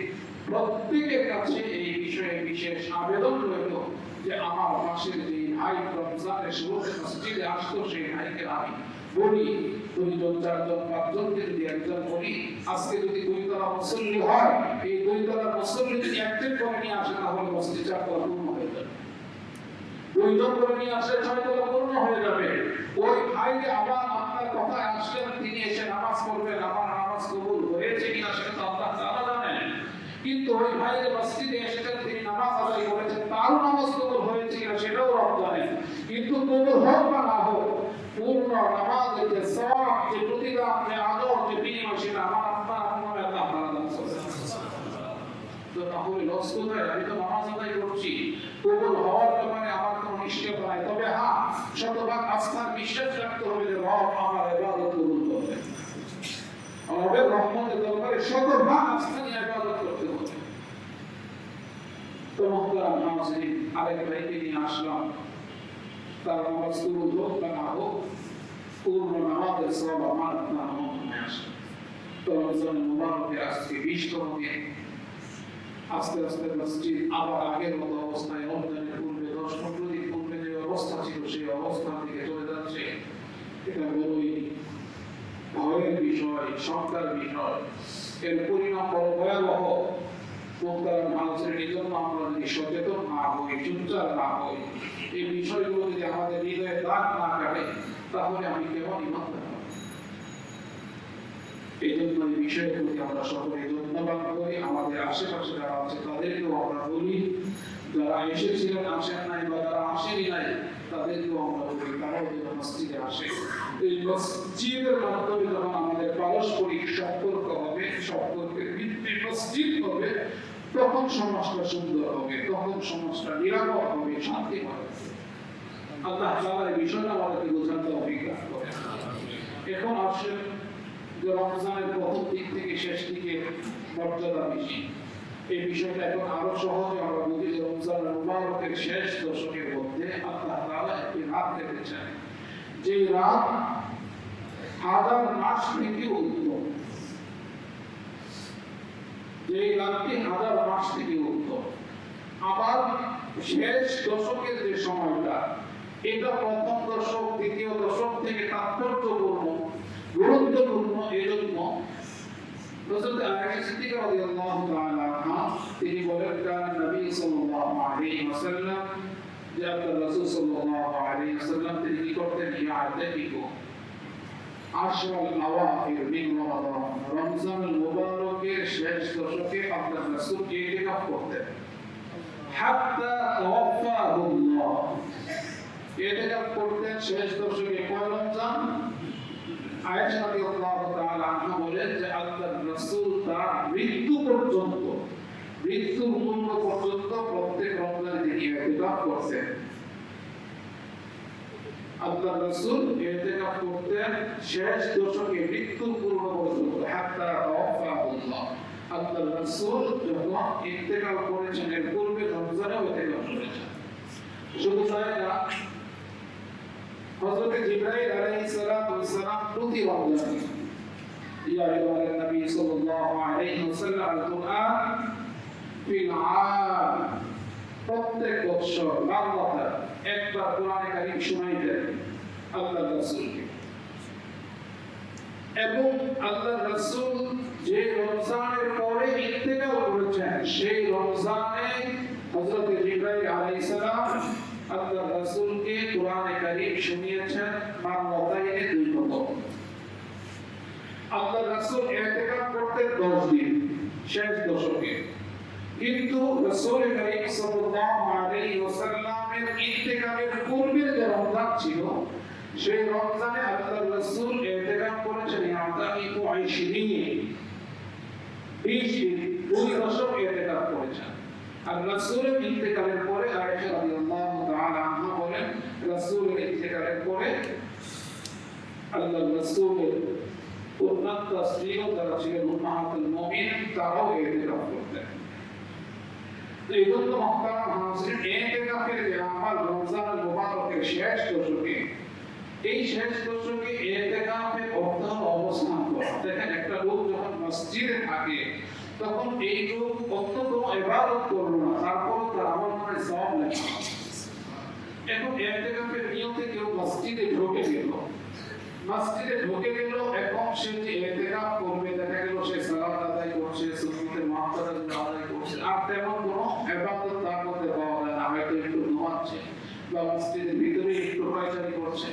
প্রত্যেকের কাছে এই বিষয়ে বিশেষ আবেদন রইল যে আমার পাশের যে ভাই রমজানের শুরুতে মসজিদে আসতো, সেই ভাইকে আমি বলি, 2 জন 4 জন 5 জনকে যদি একজন বলি, আজকে যদি 2 তলা মুসল্লি হয়, এই 2 তলা মুসল্লি যদি একজন করে নিয়ে আসে, তাহলে মসজিদ 4 তলা পূর্ণ হয়ে যাবে। 2 জন করে নিয়ে আসে 6 তলা পূর্ণ হয়ে যাবে। ওই ভাই যে আবার আপনার কথায় আসলেন, তিনি এসে নামাজ পড়বেন, আমার নামাজ কবুল হয়েছে কিনা সেটা তো আল্লাহ তাআলা জানেন। কিন্তু ওই ভাই যে মসজিদে এসেছেন, তিনি নামাজ আদায় করেছেন, তারও নামাজ কবুল হয়েছে কিনা সেটাও রব জানেন। কিন্তু কবুল হোক বা না হোক, পূর্ণ নামাজের যে সওয়াব, যে প্রতিদান, যে আদর, যে বিনিময়, সেটা আমার আপনার মনে আল্লাহ তাআলা দান করেছেন। তো তাহলে লস কোথায়? আমি তো নামাজ আদায় করছি, কবুল হওয়ার ব্যাপারে আমার কোনো নিশ্চয়তা নাই। তবে হ্যাঁ, শতভাগ আস্থার বিশ্বাস রাখতে হবে যে রব আমার ইবাদত কবুল করবেন। রবের রহমতের দরবারে শতভাগ আস্থা নিয়ে ইবাদত করতে হবে। তো মুহতারাম নাযিরিন, আরেক ভাইকে নিয়ে আসলাম, তার নামাজ কবুল হোক বা না হোক, পূর্ণ নামাজের সওয়াব আমার আপনার মনে আসে। তো রমজান মুবারকের আজকে 20তম দিন, আস্তে আস্তে মসজিদ আবার আগের মতো অবস্থায়, রমজানের পূর্বে 10-15 দিন পূর্বে যে অবস্থা ছিল, সেই অবস্থার দিকে চলে যাচ্ছে। এটা বড়ই ভয়ের বিষয়, শঙ্কার বিষয়। এর পরিণাম বড় ভয়াবহ। মুহতারাম নাযিরিন, এই জন্য আমরা যদি সচেতন না হই, চুপচাপ না হই, এই বিষয়গুলো যদি আমাদের হৃদয়ে দাগ না কাটে, তাহলে আমি কেমন ইমানদার হব? এই জন্য এই বিষয়ের প্রতি আমরা সকলে ধন্যবাদ করি। আমাদের আশেপাশে যারা আছে তাদেরকেও আমরা বলি, যারা এসেছিলেন আসেন নাই, বা যারা আসেনি নাই, তাদেরকেও আমরা বলি তারাও যেন মসজিদে আসে। এই মসজিদের মাধ্যমে যখন আমাদের পারস্পরিক সম্পর্ক হবে, সম্পর্কের ভিত্তি মসজিদ হবে, তখন সমাজটা সুন্দর হবে, তখন সমাজটা নিরাপদ হবে, শান্তি হবে। আল্লাহ তাআলা এই বিষয়টা আমাদেরকে বোঝার তৌফিক দান করেন। এখন আসেন যে রমজানের প্রথম দিক থেকে শেষ দিকে মর্যাদা বেশি, এই বিষয়টা এখন আরো সহজে আমরা বুঝি যে রমজান মুবারকের শেষ দশকের মধ্যে আল্লাহ তাআলা একটি রাত রেখেছেন, যে রাত 1000 মাস থেকে উত্তম, যে রাতটি 1000 মাস থেকে উত্তম। আবার শেষ দশকের যে সময়টা, এটা প্রথম দশক, দ্বিতীয় দশক থেকে তাৎপর্যপূর্ণ, গুরুত্বপূর্ণ। এজন্য হযরত আয়েশা সিদ্দিকা রাদিয়াল্লাহু তাআলা আনহা তিনি বলেন, কান নবী সাল্লাল্লাহু আলাইহি ওয়াসাল্লাম, যে আল্লাহর রাসূল সাল্লাল্লাহু আলাইহি ওয়াসাল্লাম তিনি কি করতেন? ইয়াতাকিফু আশরাল আওয়াখির মিন রমাদান, রমজানুল মুবারকের শেষ দশকে আল্লাহর রাসূল ইতিকাফ করতেন। হাত্তা তাওয়াফাহুল্লাহ, ইতিকাফ করতেন শেষ দশকে। কয় রমজান? আয়েশা রাদিয়াল্লাহু তাআলা আনহা বলেন যে আল্লাহর রাসূল তার মৃত্যু পর্যন্ত, মৃত্যুর পূর্ব পর্যন্ত প্রত্যেক রমজানে তিনি ইতিকাফ করতেন। আল্লাহর রাসূল ইতিকাফ করতেন শেষ দশকে, মৃত্যুর পূর্ব পর্যন্ত। হাত্তা তাওয়াফাহুল্লাহ, আল্লাহর রাসূল যখন ইন্তেকাল করেছেন এর পূর্বে রমজানেও ইন্তেকাল করেছেন। শুধু তাই না, হযরত জিবরাইল আলাইহিস সালাতু ওয়াস সালাম প্রতি রমজানে ইয়া আইয়ুহান নবী সাল্লাল্লাহু আলাইহি ওয়াসাল্লাম আল কুরআন ফিল আম, প্রত্যেক বছর বাংলাতে একবার কোরআনে কারীম শোনাইতেন আল্লাহর রাসূলকে। এবং আল্লাহর রাসূল যে রমজানের পরে ইন্তেকাল করেছেন সেই রমজানে হযরত জিবরাইল আলাইহিস সালাম আল্লাহর রাসূলকে কোরআনে কারীম শুনিয়েছেন মাররাতাইনে 2 খতম। আল্লাহর রাসূল ইন্তেকাল করতে 10 দিন শেষ দশকে, কিন্তু রাসূল করিম সাল্লাল্লাহু আলাইহি ওয়াসাল্লামের ইন্তেকালের পূর্বের যে রমজান ছিল সেই রমজানে আল্লাহর রাসূল ইন্তেকাল করেছেন ইয়াতানি 20 দিন 2 দশক ইন্তেকাল করেছেন। আর রাসূলের ইন্তেকালের পরে আয়েশা রাদিয়াল্লাহু তাআলা আনহা বলেন, রাসূলের ইন্তেকালের পরে আল্লাহর রাসূলের উম্মাত স্ত্রী যারা ছিলেন উম্মাহাতুল মুমিনিন তারাও ইন্তেকাল করতেন। তো এই জন্য মুহতারাম হাজিরিন, ইন্তেকালের যে আমল রমজানুল মুবারকের শেষ দশকে, এই শেষ দশকে ইন্তেকালের অর্থ অবস্থান করা। দেখেন, একটা লোক যখন মসজিদে থাকে তখন এই লোক অন্য কোনো ইবাদত করলো না, তারপর তার আমল নামায় সওয়াব লেখা। এখন ইন্তেকালের নিয়তে কেউ মসজিদে ঢুকে গেল, এখন সে যে ইন্তেকাল করবে, দেখা গেল সে সালাত আদায় করছে, সুন্নতে মুআক্কাদা আদায় করছে, আর তেমন কোনো ইবাদত তার মধ্যে পাওয়া যায় না। হয়তো একটু ঘুমাচ্ছে বা মসজিদের ভিতরে একটু পায়চারি করছে,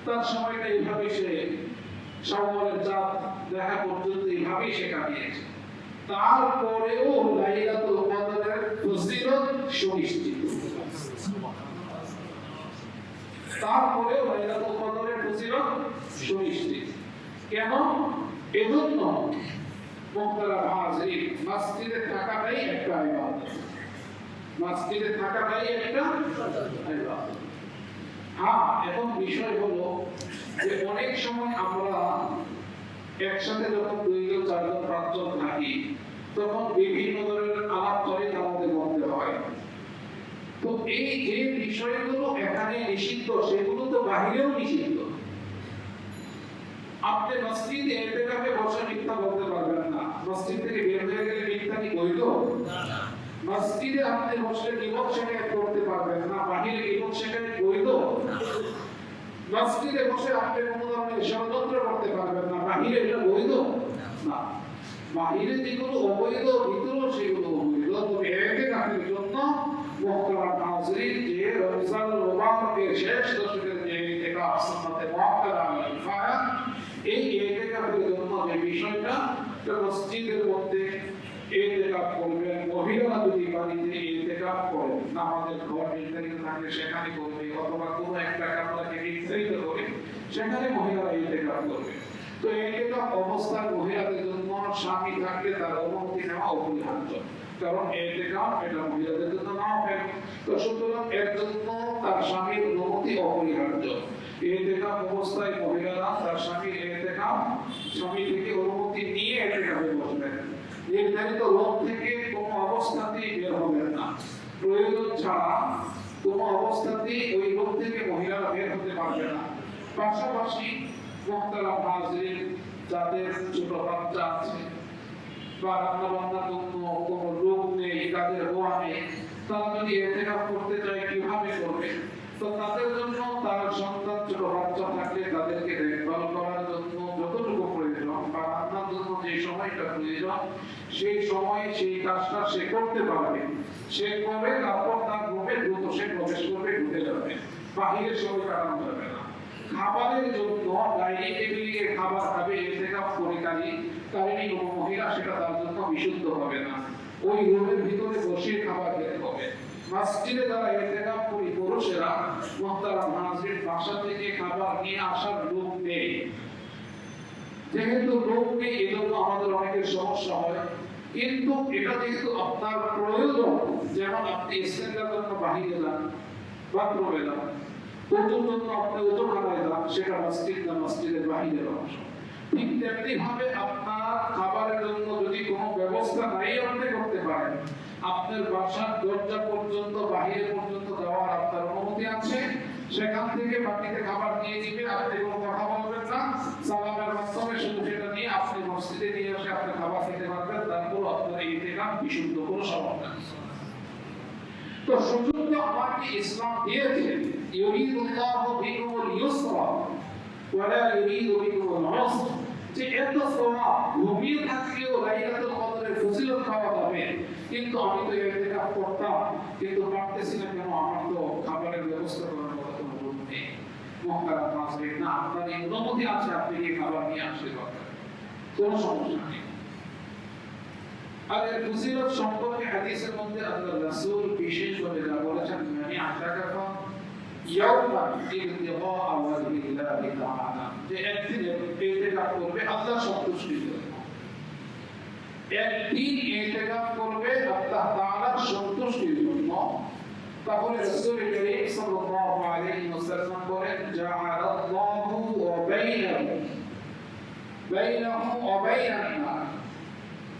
তার সময়টা এইভাবে সে শাওয়ালের চাঁদ দেখা পর্যন্ত এইভাবেই সে কাটিয়েছে। তারপরেও লাইলাতুল কদরের ফজিলত সুনিশ্চিত, তারপরেও লাইলাতুল কদরের ফজিলত সুনিশ্চিত। কেন? এজন্য মুহতারাম হাজিরিন, মসজিদে থাকাটাই একটা ইবাদত, মসজিদে থাকাটাই একটা ইবাদত। হ্যাঁ, এখন বিষয় হলো যে অনেক সময় আমরা একসাথে যখন 2 জন 4 জন 5 জন থাকি তখন বিভিন্ন ধরনের আলাপচারিতা আমাদের মধ্যে হয়। তো এই যে বিষয়গুলো এখানে নিষিদ্ধ সেগুলো তো বাহিরেও নিষিদ্ধ। আপনি মসজিদে ইন্তেকালে বসে মিথ্যা বলতে পারবেন না, মসজিদ থেকে বের হয়ে গেলে মিথ্যা কি বৈধ? মসজিদে আপনি বসে গীবত শিকায়ত করতে পারবেন না, বাহিরে গীবত শিকায়ত বৈধ? মসজিদে বসে আপনি কোনো ধরনের ষড়যন্ত্র করতে পারবেন না, বাহিরে এটা বৈধ না। বাহিরে যেগুলো অবৈধ, ভিতরেও সেগুলো অবৈধ। তবে ইন্তেকালের জন্য মুহতারাম হাজিরিন, যে রমজানুল মুবারকের শেষ দশকের যে ইন্তেকাল সুন্নতে মুআক্কাদা আল কিফায়া, এই ইন্তেকালের জন্য যে বিষয়টা, মসজিদের মধ্যে ইন্তেকাল করবেন। মহিলারা যদি বাড়িতে ইন্তেকাল করেন, নামাজের ঘর নির্ধারিত থাকলে সেখানে করবে, অথবা কোনো একটা কামরাকে নির্ধারিত করে সেখানে মহিলারা ইন্তেকাল করবে। তো ইন্তেকাল অবস্থায় মহিলাদের জন্য স্বামী থাকলে তার অনুমতি নেওয়া অপরিহার্য, কারণ ইন্তেকাল এটা মহিলাদের জন্য নাফিল। তো সুতরাং এর জন্য তার স্বামীর অনুমতি অপরিহার্য। ইন্তেকাল অবস্থায় মহিলারা তার স্বামীর ইন্তেকাল স্বামী থেকে অনুমতি নিয়ে ইন্তেকালে বসবেন। নির্ধারিত লোক থেকে কোনো অবস্থাতেই বের হবেন না, প্রয়োজন ছাড়া কোনো অবস্থাতেই ওই লোক থেকে মহিলারা বের হতে পারবে না। পাশাপাশি মুহতারাম হাজিরিন, যাদের ছোট বাচ্চা আছে বা রান্না বান্নার জন্য কোনো লোক নেই, তাদের হওয়া নেই, তারা যদি ইন্তেকাল করতে চায় কিভাবে করবে? তো তাদের জন্য তার সন্তান ছোট বাচ্চা থাকলে তাদেরকে দেখভাল করার জন্য যতটুকু প্রয়োজন বা রান্নার জন্য যে সময়টা প্রয়োজন সেই সময়ে সেই কাজটা সে করতে পারবে। সে করে তারপর তার রুমে দ্রুত সে প্রবেশ করবে, ঢুকে যাবে, বাহিরে সময় কাটানো যাবে না। খাবারের জন্য ডাইনিং টেবিলে খাবার খাবে, ইন্তেকাল পরিকারী কোনো মহিলা, সেটা তার জন্য বিশুদ্ধ হবে না। ওই রুমের ভিতরে বসে খাবার খেতে হবে। মসজিদে যারা ইন্তেকাল করি পুরুষেরা, মুহতারাম হাজিরিন, বাসা থেকে খাবার নিয়ে আসার লোক নেই। যেহেতু লোক নেই, এজন্য আমাদের অনেকের সমস্যা হয়। কিন্তু এটা যেহেতু আপনার প্রয়োজন, যেমন আপনি ইস্তেঞ্জার জন্য বাহিরে যান, বাথরুমে যান, ওজুর জন্য আপনি ওজুখানায় যান, সেটা মসজিদ না মসজিদের বাহিরের অংশ। ঠিক তেমনি ভাবে আপনার খাবারের জন্য যদি কোনো ব্যবস্থা নাই আপনি করতে পারেন, আপনার বাসার দরজা পর্যন্ত বাহিরে পর্যন্ত যাওয়ার আপনার অনুমতি আছে, সেখান থেকে বাড়িতে খাবার নিয়ে দিবে, আপনি কোনো কথা বলবেন না, সালামের মাধ্যমে শুধু সেটা নিয়ে আপনি মসজিদে নিয়ে এসে আপনি খাবার খেতে পারবেন, তারপর আপনার ইতিকাফ বিশুদ্ধ, কোনো সমস্যা নেই। তো সুযোগ তো আমাকে ইসলাম দিয়েছে, ইউরিদুল্লাহু বিকুমুল ইউসরা ওয়া লা ইউরিদু বিকুমুল উসরা, যে এত সওয়াব ঘুমিয়ে থাকলেও লাইলাতুল কদরের ফজিলত পাওয়া যাবে, কিন্তু আমি তো ইতিকাফ করতাম কিন্তু পারতেছি না, কেন? আমার তো খাবারের ব্যবস্থা করার মতো কোনো লোক নেই। মুহতারাম নাযরিন, না, আপনার এই অনুমতি আছে, আপনি এই খাবার নিয়ে আসতে পারবেন, কোনো সমস্যা নেই। আর এর ফজিলত সম্পর্কে হাদিসের মধ্যে আল্লাহ রাসূল বিশেষ করে যা বলেছেন, মানে আতাকাফা ইয়াওমান ইবতিগা ওয়াজহিল্লাহি তাআলা, যে একদিন ইতিকাফ করবে আল্লাহ সন্তুষ্টির জন্য, একদিন ইতিকাফ করবে আল্লাহ তাআলার সন্তুষ্টির জন্য। তাহলে রাসূল করিম সাল্লাল্লাহু আলাইহি ওয়াসাল্লাম বলেন, জাআলাল্লাহু ওয়া বাইনাহু ওয়া বাইনান নার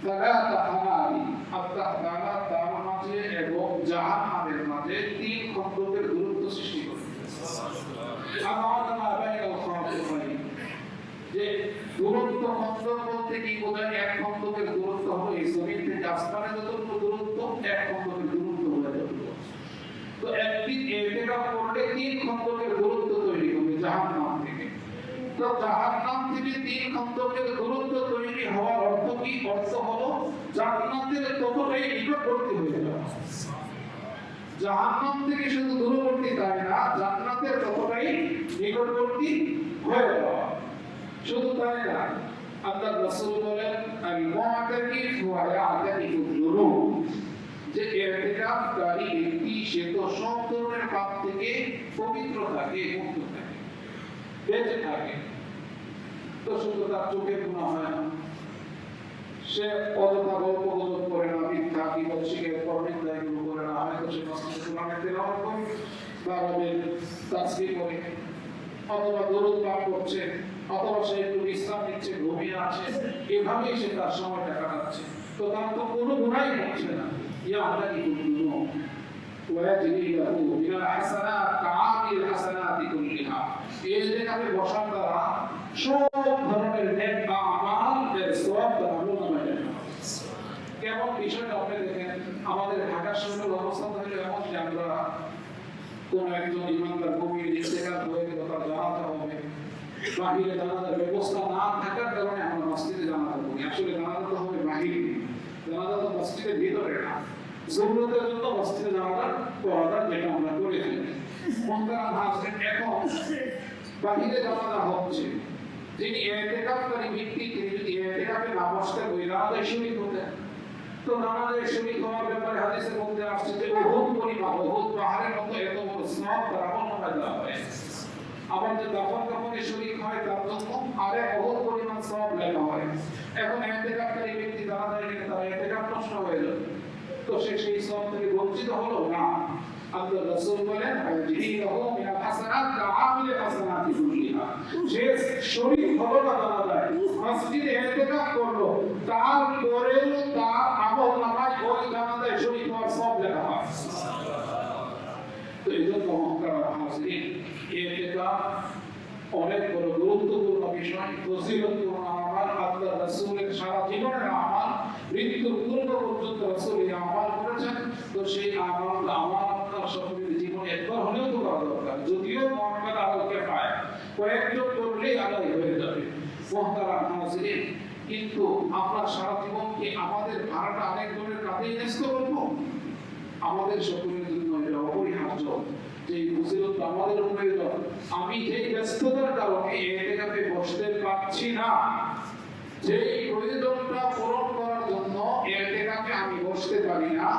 সালাতা হামালি, আল্লাহ তাআলা তার মাঝে এবং জাহান্নামের মাঝে তিন খন্দকের দূরত্ব সৃষ্টি করেছেন। আমানা বাইনাল খাফিরাইন, যে দূরত্ব খন্দক বলতে কি বোঝায়? এক খন্দকের দূরত্ব হলো এই জমিন থেকে আসমানে যতটুকু দূরত্ব, এক খন্দকের দূরত্ব হলো যতটুকু। তো একদিন ইতিকাফ করলে তিন খন্দকের দূরত্ব তৈরি হবে জাহান্নাম থেকে। তো জাহান্নাম থেকে তিন খন্দকের দূরত্ব তৈরি হওয়ার অর্থ কি? অর্থ হলো জান্নাতের ততটাই নিকটবর্তী হয়ে যাওয়া। জাহান্নাম থেকে শুধু দূরবর্তী তাই না, জান্নাতের ততটাই নিকটবর্তী হয়ে যাওয়া। শুধু তাই না, আল্লাহ রাসূল বলেন, আল মুআতাকিফ ওয়া ইয়াতাকিফু যুনুব, যে ইতিকাফকারী ব্যক্তি সে তো সব ধরনের পাপ থেকে পবিত্র থাকে, মুক্ত থাকে, বেঁচে থাকে। তো শুধু তার চোখে গুনাহ হয় না, সে অযথা গল্প গুজব করে না, মিথ্যা কিংবদ শিখে পরনিন্দা এগুলো করে না, হয়তো সে মসজিদে কোরআনের তেলাওয়াত করে বা রবের তাসবিহ করে, অথবা দরুদ পাঠ করছে, অথবা সে একটু বিশ্রাম নিচ্ছে, ঘুমিয়ে আছে, এভাবেই সে তার সময়টা কাটাচ্ছে। তো তার তো কোনো গুনাহই হচ্ছে না। ইয়াতাকিফু যুনুব ওয়া ইয়াজরি লাহু মিনাল হাসানাত কাআমিল হাসানাতি কুল্লিহা, এই জায়গাতে বসার দ্বারা সব ধরনের নেক আমালের সওয়াব তার আমলনামায় লেখা হয়। কেমন বিষয়টা আপনি দেখেন, আমাদের ঢাকা শহরের অবস্থা হলো এমন যে আমরা কোন একজন ইমানদার কবির ইন্তেকাল হয়ে গেল, তার জানাজা হবে, বাহিরে জানাজার ব্যবস্থা না থাকার কারণে আমরা মসজিদে জানাজা করি। আসলে জানাজা তো হবে বাহিরে, জানাজা তো মসজিদের ভিতরে না, জরুরতের জন্য মসজিদে জানাজা পড়াটা যেটা আমরা করে থাকি। মুহতারাম হাজরিন, এখন বাহিরে জানাজা হচ্ছে, যিনি ইতিকাফকারী ব্যক্তি তিনি যদি ইতিকাফে না বসতেন, ওই জানাজায় শরীক হতেন। তো জানাজায় শরীক হওয়ার ব্যাপারে হাদিসের মধ্যে আসছে যে উহুদ পরিমাণ, উহুদ পাহাড়ের মতো এত বড় সওয়াব তার আমলনামায় দেওয়া হয়। আবার যে দাফন কাফনে শরীক হয় তার জন্য আরেক উহুদ পরিমাণ সওয়াব লেখা হয়। এখন ইতিকাফকারী ব্যক্তি জানাজায় গেলে তার ইতিকাফ নষ্ট হয়ে যাবে, তো সে সেই সওয়াব থেকে বঞ্চিত হলো না। আল্লাহ রাসূল বলেন, আল-জিহিলাহু মিনাল হাসানাত কাআমিল হাসানাতি কুল্লিহা, যে শরীক হলো না জানাজায়, মসজিদে ইতিকাফ করলো, তারপরেও তার আমলনামায় ওই জানাজায় শরীক হওয়ার সওয়াব লেখা হয়। তো এইজন্য মুহতারাম হাজরিন, ইতিকাফ অনেক বড় গুরুত্বপূর্ণ বিষয়, ফজিলতপূর্ণ আমল, আল্লাহ রাসূলের সারা জীবনের আমল, মৃত্যুর পূর্ব পর্যন্ত রাসূল এই আমল করেছেন। তো সেই আমল আপনার সকলের জীবনে একবার হলেও তো করা দরকার, যদিও মুহাম্মদ আলাকে পায় কয়েকজন করলেই আদায় হয়ে যাবে। মুহতারাম হাজরিন, কিন্তু আমরা সারা জীবন কি আমাদের ভাড়াটা আরেকজনের কাঁধেই ন্যস্ত করবো? আমাদের সকলের জন্য এটা অপরিহার্য, যে ফজিলত আমাদের প্রয়োজন। আমি যেই ব্যস্ততার কারণে ইতিকাফে বসতে পারছি না, যেই প্রয়োজনটা পূরণ করার জন্য ইতিকাফে আমি বসতে পারি না,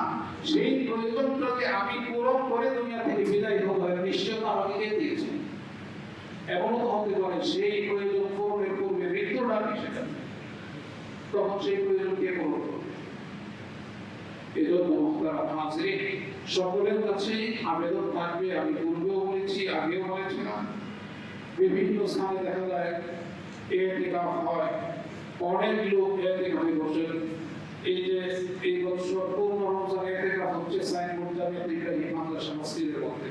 সেই প্রয়োজনটাকে আমি পূরণ করে দুনিয়া থেকে বিদায় হব, এর নিশ্চয়তা আমাকে কে দিয়েছে? এমনও তো হতে পারে সেই প্রয়োজন পূরণের পূর্বে মৃত্যুটা সেটা, তখন সেই প্রয়োজন কে পূরণ করবে? এজন্য মুহতারাম হাজরিন, সকলের কাছে আবেদন থাকবে, আমি পূর্বেও বলেছি, আগেও বলেছিলাম, বিভিন্ন স্থানে দেখা যায় ইতিকাফ হয়, অনেক লোক ইতিকাফে বসেন। এই যে এই বছর পূর্ণ রমজান ইতিকাফ হচ্ছে সাইনবোর্ড জামিয়াত ইব্রাহিম মাদ্রাসা মসজিদের মধ্যে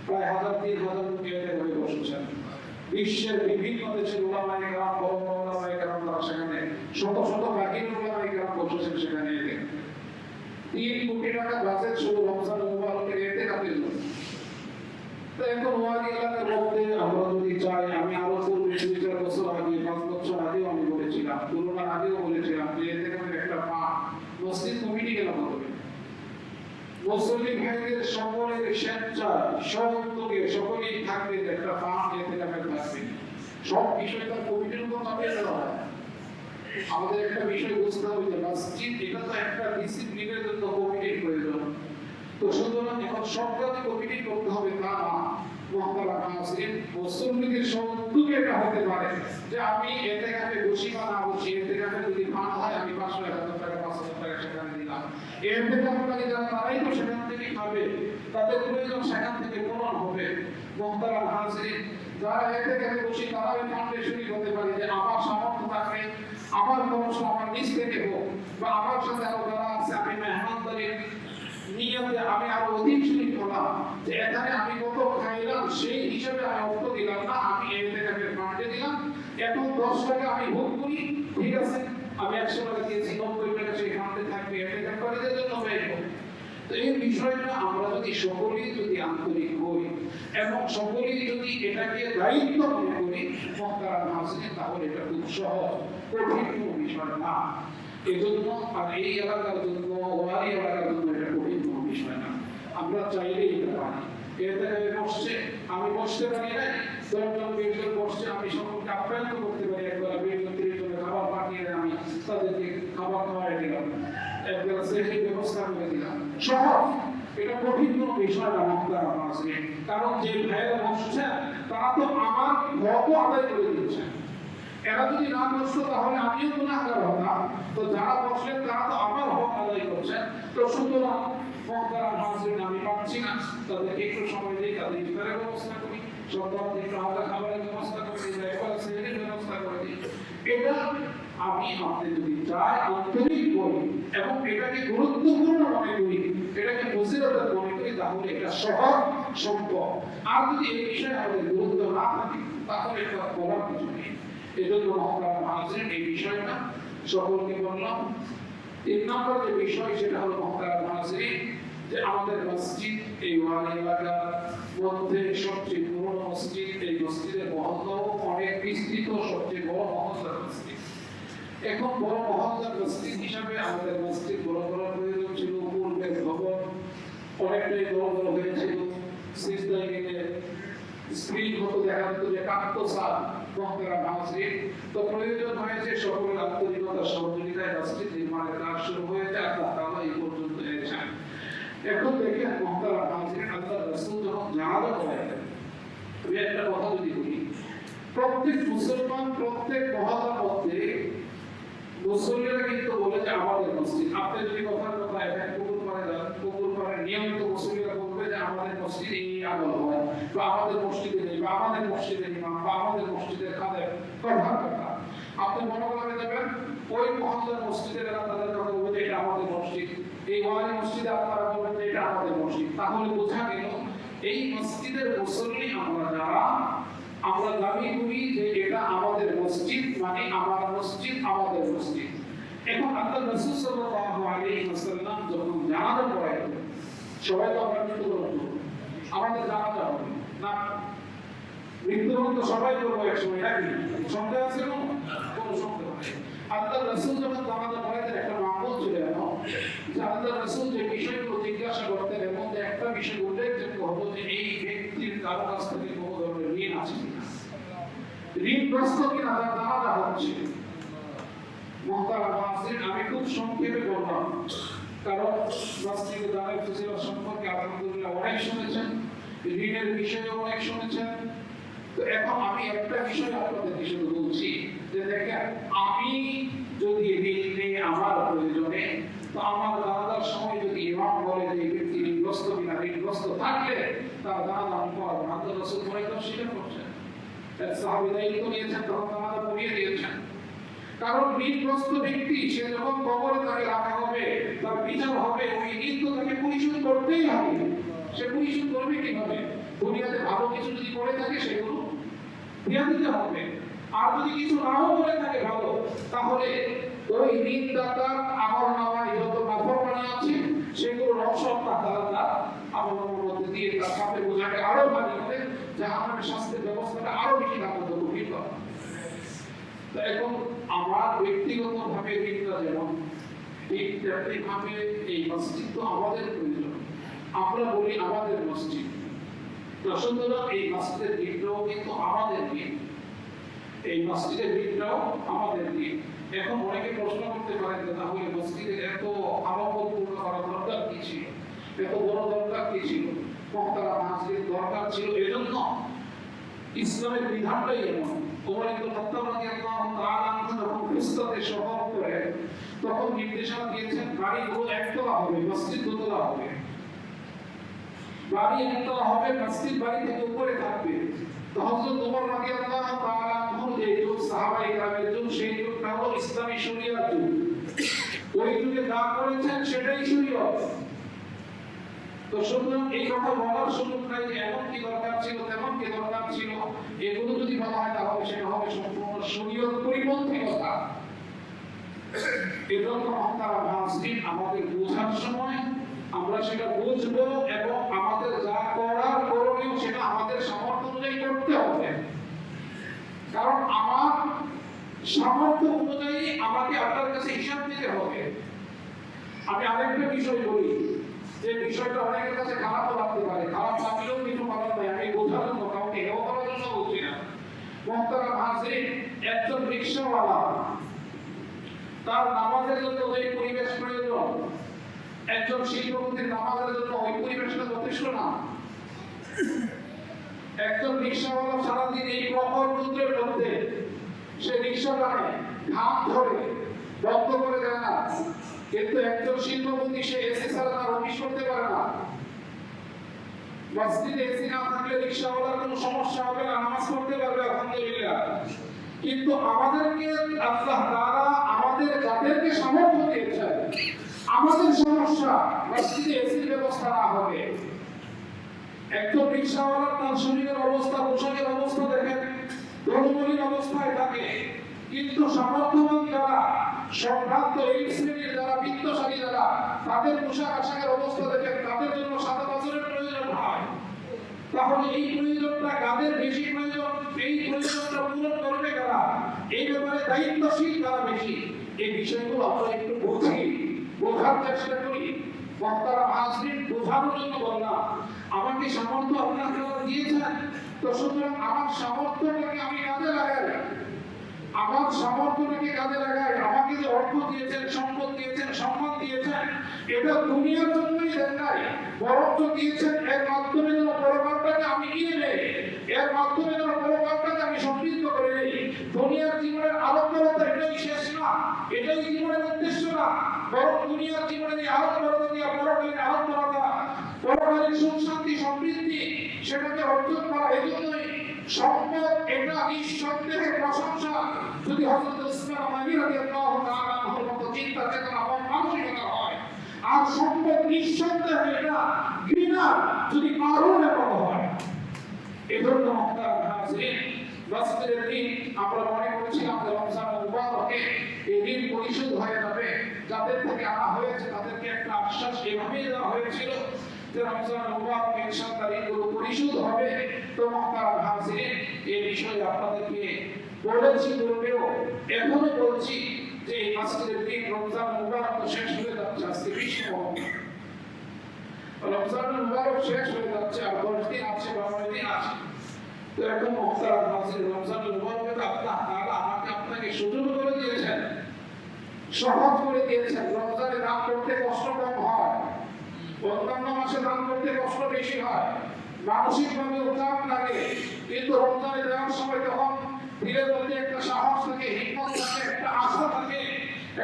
প্রায় 1000-3000 লোক ইতিকাফে বসেছেন। বিশ্বের বিভিন্ন দেশের উলামায়ে কেরাম, বড় বড় উলামায়ে কেরাম তারা সেখানে শত শত বাকির উলামায়ে কেরাম বসেছেন সেখানে। 3 কোটি টাকা বাজেট শুধু রমজান মুবারকের ইতিকাফের জন্য। তো এখন ওয়াদি এলাকার মধ্যে আমরা যদি চাই, আমি আরো পূর্বে 2-4 বছর আগে, 5 বছর আগেও আমি বলেছিলাম, করোনার আগেও বলেছিলাম যে ইতিকাফের একটা মসজিদ কমিটি কেন করবে? মুসলিম ভাইদের সকলের স্বেচ্ছায় সহযোগে সকলেই থাকবে, একটা ফান্ড ইতিকাফের থাকবে। সব বিষয়টা কমিটির উপর চাপিয়ে দেওয়া হয়। আমাদের একটা বিষয় বুঝতে হবে যে মসজিদ এটা তো একটা ডিসিপ্লিনের জন্য কমিটির প্রয়োজন। তো সুতরাং এখন সবটাকে কমিটি করতে হবে তা না। মুহতারাম হাজিরিন, মুসলিমদের সৌন্দর্য এটা হতে পারে যে আমি ইতিকাফে বসি বা না বসি, ইতিকাফে যদি ফান্ড হয় আমি 500,000 টাকা 5,000 টাকা সেখানে দিলাম। ইতিকাফে লাগে যারা তারাই তো সেখান থেকে খাবে, তাদের প্রয়োজন সেখান থেকে পূরণ হবে। মুহতারাম হাজিরিন, যারা ইতিকাফে বসি তারা ওই ফাউন্ডেশনই হতে পারে যে আমার সামর্থ্য থাকলে আমার খরচ আমার নিজ থেকে হোক, বা আমার সাথে আরো যারা আছে আমি মেহমানদারির নিয়তে আমি আরো অধিক শরীক হলাম, যে এখানে আমি কত খাইলাম সেই হিসাবে আমি অর্থ দিলাম না, আমি ইতিকাফের ফান্ডে দিলাম। এখন 10 টাকা আমি ভোগ করি, ঠিক আছে, আমি 100 টাকা দিয়েছি, 90 টাকা সেই ফান্ডে থাকবে, ইতিকাফের জন্য ব্যয় করব। তো এই বিষয়টা আমরা যদি সকলেই যদি আন্তরিক হই এবং সকলেই যদি এটাকে দায়িত্ব মনে করি মুহতারাম হাজিরিন, তাহলে এটা খুব সহজ, কঠিন কোনো বিষয় না। এজন্য আর এই এলাকার জন্য, ওয়ারি এলাকার জন্য এটা কঠিন কোনো বিষয় না। আমরা চাইলেই এটা পারি। ইতিকাফে বসছে, আমি বসতে পারি না, 10-20 জন বসছে, আমি সকলকে আপ্যায়ন করতে পারি, একবার 20-30 জনের খাবার পাঠিয়ে আমি তাদেরকে খাবার খাওয়াই দিলাম, একবার সেহরির ব্যবস্থা করে দিলাম। সহজ, এটা কঠিন কোনো বিষয় না মুহতারাম হাজিরিন। কারণ যে ভাইরা বসছে তারা তো আমার হকও আদায় করে দিচ্ছে। এরা যদি না বসতো তাহলে আমিও গুনাহগার হতাম। তো যারা বসলেন তারা তো আমার হক আদায় করছেন। তো সুতরাং মুহতারাম হাজিরিন, আমি পাচ্ছি না, তাদেরকে একটু সময় দিই, তাদের ইফতারের ব্যবস্থা করি, সন্ধ্যার একটু হালকা খাবারের ব্যবস্থা করে দিই, একবার সেহরির ব্যবস্থা করে দিই। এটা আমি আপনি যদি চাই আন্তরিক করি এবং এটাকে গুরুত্বপূর্ণ মনে করি, এটাকে ফজিলতের মনে করি, তাহলে এটা সহজ সম্ভব। আর যদি এই বিষয়ে আমাদের গুরুত্ব না থাকে তাহলে এটা করার কিছু নেই। এজন্য মুহতারাম হাজিরিন, এই বিষয়টা সকলকে বললাম। 3 নম্বর যে বিষয় সেটা হলো মুহতারাম হাজিরিন, যে আমাদের মসজিদ এই ওয়ালি এলাকার মধ্যে সবচেয়ে পুরনো মসজিদ, এই মসজিদের মহল্লাও অনেক বিস্তৃত, সবচেয়ে বড় মহল্লার মসজিদ। এখন বড় মহল্লার মসজিদ হিসাবে আমাদের মসজিদ বড় বড় প্রয়োজন ছিল। পূর্বের ভবন অনেকটাই বড় বড় হয়েছিল, সিজদায় গেলে স্ক্রিন হতো, দেখা যেত যে কাকতোসা। মুহতারাম হাজিরিন, তো প্রয়োজন হয়েছে সকলের আন্তরিকতা সহযোগিতায় মসজিদ নির্মাণের কাজ শুরু হয়েছে। আল্লাহ তাআলা এই পর্যন্ত এনেছেন। এখন দেখেন মুহতারাম হাজিরিন, আল্লাহর রাসূল যখন জানাজা পড়াইতেন, আমি একটা কথা যদি বলি, প্রত্যেক মুসলমান প্রত্যেক মহল্লার মধ্যে মুসল্লিরা কিন্তু বলে যে আমাদের মসজিদ। আপনি যদি কথার কথা এখানে পুকুর পাড়ে নিয়মিত মুসল্লিরা বলবে যে আমাদের মসজিদ এই আমল হয়, বা আমাদের মসজিদে নেই, বা আমাদের মসজিদের ইমাম, বা আমাদের মসজিদের খাদেম, কথার কথা। আপনি মনে করে যাবেন ওই মহল্লার মসজিদের তাদের কথা বলবে যে এটা আমাদের মসজিদ, এই ওয়ালি মসজিদে আপনারা বলবেন যে এটা আমাদের মসজিদ। তাহলে বোঝা গেল এই মসজিদের মুসল্লি আমরা যারা, আমরা দাবি করি যে এটা আমাদের মসজিদ, মানে আমার মসজিদ আমাদের মসজিদ। এখন আল্লাহর রাসূল সাল্লাল্লাহু আলাইহি ওয়াসাল্লাম যখন জানাজা পড়াইতেন, সবাই তো আমরা মৃত্যুবরণ করব, আমাদের জানাজা হবে না, মৃত্যুবরণ তো সবাই করবো একসময়, নাকি সন্দেহ আছে? কোনো সন্দেহ নেই। আল্লাহর রাসূল যখন জানাজা পড়াইতেন একটা মামুল ছিল এমন যে আল্লাহর রাসূল যে বিষয়গুলো জিজ্ঞাসা করতেন, এমন যে একটা বিষয় উল্লেখযোগ্য হতো যে এই ব্যক্তির কারো কাছ থেকে কোনো ধরনের ঋণ আছে কিনা, ঋণগ্রস্ত কিনা, তার জানাজা হচ্ছে। মুহতারাম হাজিরিন, আমি খুব সংক্ষেপে বললাম, কারণ মসজিদে দানের ফজিলত সম্পর্কে আলহামদুলিল্লাহ অনেক শুনেছেন, ঋণের বিষয়ে অনেক শুনেছেন। তো এখন আমি একটা বিষয় আপনাদের শুধু বলছি যে দেখেন, আমি যদি ঋণ নিয়ে আমার প্রয়োজনে, তো আমার জানাজার সময় যদি ইমাম বলে যে এই ব্যক্তি ঋণগ্রস্ত কিনা, ঋণগ্রস্ত থাকলে তার জানাজা আমি পড়াবো না। আল্লাহর রাসূল পড়াইতে স্বীকার করছেন। সাহাবী দায়িত্ব নিয়েছেন, তখন আমাদের পড়িয়ে দিয়েছেন। কারণ ঋণগ্রস্ত ব্যক্তি সে যখন কবরে তাকে রাখা হবে, তার বিচার হবে, ওই ঋণ তো তাকে পরিশোধ করতেই হবে। সে পরিশোধ করবে কিভাবে? দুনিয়াতে ভালো কিছু যদি করে থাকে সেগুলো দিয়ে দিতে হবে, আর যদি কিছু নাও করে থাকে ভালো, তাহলে ওই ঋণদাতার আমলনামায় যত নাফরমানি আছে সেগুলো সব তার আমলনামার মধ্যে দিয়ে তার সাথে বোঝাকে আরো ভারী করে জাহান্নামের শাস্তির ব্যবস্থাটা আরো বেশি দাপট গভীর করা। এখন আমার ব্যক্তিগতভাবে ঋণটা যেমন ঠিক তেমনিভাবে এই মসজিদ তো আমাদের প্রয়োজন। আমরা বলি আমাদের মসজিদ, সুতরাং এই মসজিদের ঋণটাও কিন্তু আমাদের ঋণ, এই মসজিদের ঋণটাও আমাদের ঋণ। এখন অনেকে প্রশ্ন করতে পারেন যে তাহলে মসজিদে এত আলোকপূর্ণ করা দরকার কি ছিল, এত বড় দরকার কি ছিল, মহতারা মসজিদ দরকার ছিল এজন্য? ইসলামের বিধানটাই এমন। ওমর ইবনে খাত্তাব রাদিয়াল্লাহু তাআলা আনহু যখন ফিরস্তাতে সফর করে তখন নির্দেশনা দিয়েছেন বাড়িগুলো একতলা হবে, মসজিদ দোতলা হবে। বাড়ি একতলা হবে, মসজিদ বাড়ি থেকে উপরে থাকবে। তো হযরত ওমর রাদিয়াল্লাহু তাআলা আনহু যে যুগ সাহাবায়ে কেরামের যুগ, সেই যুগটা হলো ইসলামী শরিয়ার যুগ। ওই যুগে যা করেছেন সেটাই শরিয়ত। তো সুতরাং এই কথা বলার সুযোগ নাই যে এমন কি দরকার ছিল, তেমন কি দরকার ছিল, এগুলো যদি বলা হয় তাহলে সেটা হবে সম্পূর্ণ শরীয়ত পরিপন্থী কথা। এজন্য আমরা মসজিদ আমাদের বোঝার সময় আমরা সেটা বুঝবো এবং আমাদের যা করার করণীয় সেটা আমাদের সামর্থ্য অনুযায়ী করতে হবে। কারণ আমার সামর্থ্য অনুযায়ী আমাকে আপনার কাছে হিসাব দিতে হবে। আমি আরেকটা বিষয় বলি, যে বিষয়টা অনেকের কাছে খারাপও লাগতে পারে, খারাপ লাগলেও কিছু করার নাই, আমি বোঝার জন্য কাউকে হেয় করার জন্য বলছি না। মুহতারাম হাজিরিন, একজন রিকশাওয়ালা তার নামাজের জন্য যে পরিবেশ প্রয়োজন, একজন শিল্পপতির নামাজের জন্য ওই পরিবেশটা যথেষ্ট না। একজন রিকশাওয়ালা সারাদিন এই প্রখর রৌদ্রের মধ্যে সে রিকশা টানে, ঘাম ধরে, বন্ধ করে দেয় না। কিন্তু একজন শিল্পপতি সে এসি ছাড়া তার অফিস করতে পারে না। মসজিদে এসি না থাকলে রিকশাওয়ালার কোনো সমস্যা হবে না, নামাজ পড়তে পারবে আলহামদুলিল্লাহ। কিন্তু আমাদেরকে আল্লাহ তাআলা আমাদের যাদেরকে সামর্থ্য দিয়েছেন, আমাদের সমস্যা মসজিদে এসির ব্যবস্থা না হবে। একজন রিকশাওয়ালা তার শরীরের অবস্থা, পোশাকের অবস্থা দেখেন ধর্মহীন অবস্থায় থাকে, কিন্তু সামর্থ্যবান যারা, সম্ভ্রান্ত এই শ্রেণীর যারা, বিত্তশালী যারা, তাদের পোশাক আশাকের অবস্থা দেখেন, তাদের জন্য 7 বছরের প্রয়োজন হয়। তাহলে এই প্রয়োজনটা কাদের বেশি প্রয়োজন, এই প্রয়োজনটা পূরণ করবে কারা, এই ব্যাপারে দায়িত্বশীল কারা বেশি, এই বিষয়গুলো আমরা একটু বুঝি, বোঝার চেষ্টা করি। বক্তারা হাজির বোঝানোর জন্য বললাম, আমাকে সামর্থ্য আপনারা দিয়েছেন, তো সুতরাং আমার সামর্থ্যটাকে আমি কাজে লাগাই, আমার সামর্থ্যটাকে কাজে লাগাই। আমাকে যে অর্থ দিয়েছেন, সম্পদ দিয়েছেন, সম্মান দিয়েছেন, এটা দুনিয়ার জন্যই দেন নাই, বরঞ্চ দিয়েছেন এর মাধ্যমে যেন পরকালটাকে আমি কিনে নেই, এর মাধ্যমে যেন পরকালটাকে আমি সমৃদ্ধ করে নেই। দুনিয়ার জীবনের আলোকবরতা এটাই শেষ না, এটাই জীবনের উদ্দেশ্য না, বরং দুনিয়ার জীবনের এই আলোকবরতা দিয়ে পরকালের আলোকবরতা, পরকালের সুখ শান্তি সমৃদ্ধি সেটাকে অর্জন করা। এজন্যই সম্পদ এটা নিঃসন্দেহে প্রশংসা যদি হযরত উসমান গনি রাদিয়াল্লাহু তাআলা আনহুর মতো চিন্তা চেতনা এবং মানসিকতা হয়, আর সম্পদ নিঃসন্দেহে এটা ঘৃণা যদি কারণে বড় হয়। এজন্য মুহতারাম হাজিরিন, মসজিদের ঋণ আমরা মনে করেছিলাম যে রমজান মুবারকে এই ঋণ পরিশোধ হয়ে যাবে। যাদের থেকে আনা হয়েছে তাদেরকে একটা আশ্বাস এভাবেই দেওয়া হয়েছিল যে রমজান মুবারক ইনশাআল্লাহ ঋণগুলো পরিশোধ হবে। তো মুহতারাম হাজিরিন, এই বিষয়ে আপনাদেরকে বলেছি, বলবেও, এখনো বলছি যে এই মসজিদের ঋণ রমজান মুবারক তো শেষ হয়ে যাচ্ছে, আজকে 20 নভেম্বর, রমজান মুবারক শেষ হয়ে যাচ্ছে, আর 10 দিন আছে, 12 দিন আছে। তো এখন মুহতারাম হাজিরিন, রমজান মুবারকে তো আল্লাহ তাআলা আমাকে আপনাকে সুযোগ করে দিয়েছেন, সহজ করে দিয়েছেন। রমজানে দান করতে কষ্ট কম হয়, অন্যান্য মাসে দান করতে কষ্ট বেশি হয়, মানসিকভাবে চাপ লাগে, কিন্তু রমজানে দেওয়ার সময় তখন ধীরে ধীরে একটা সাহস থাকে, হিম্মত থাকে, একটা আশা থাকে,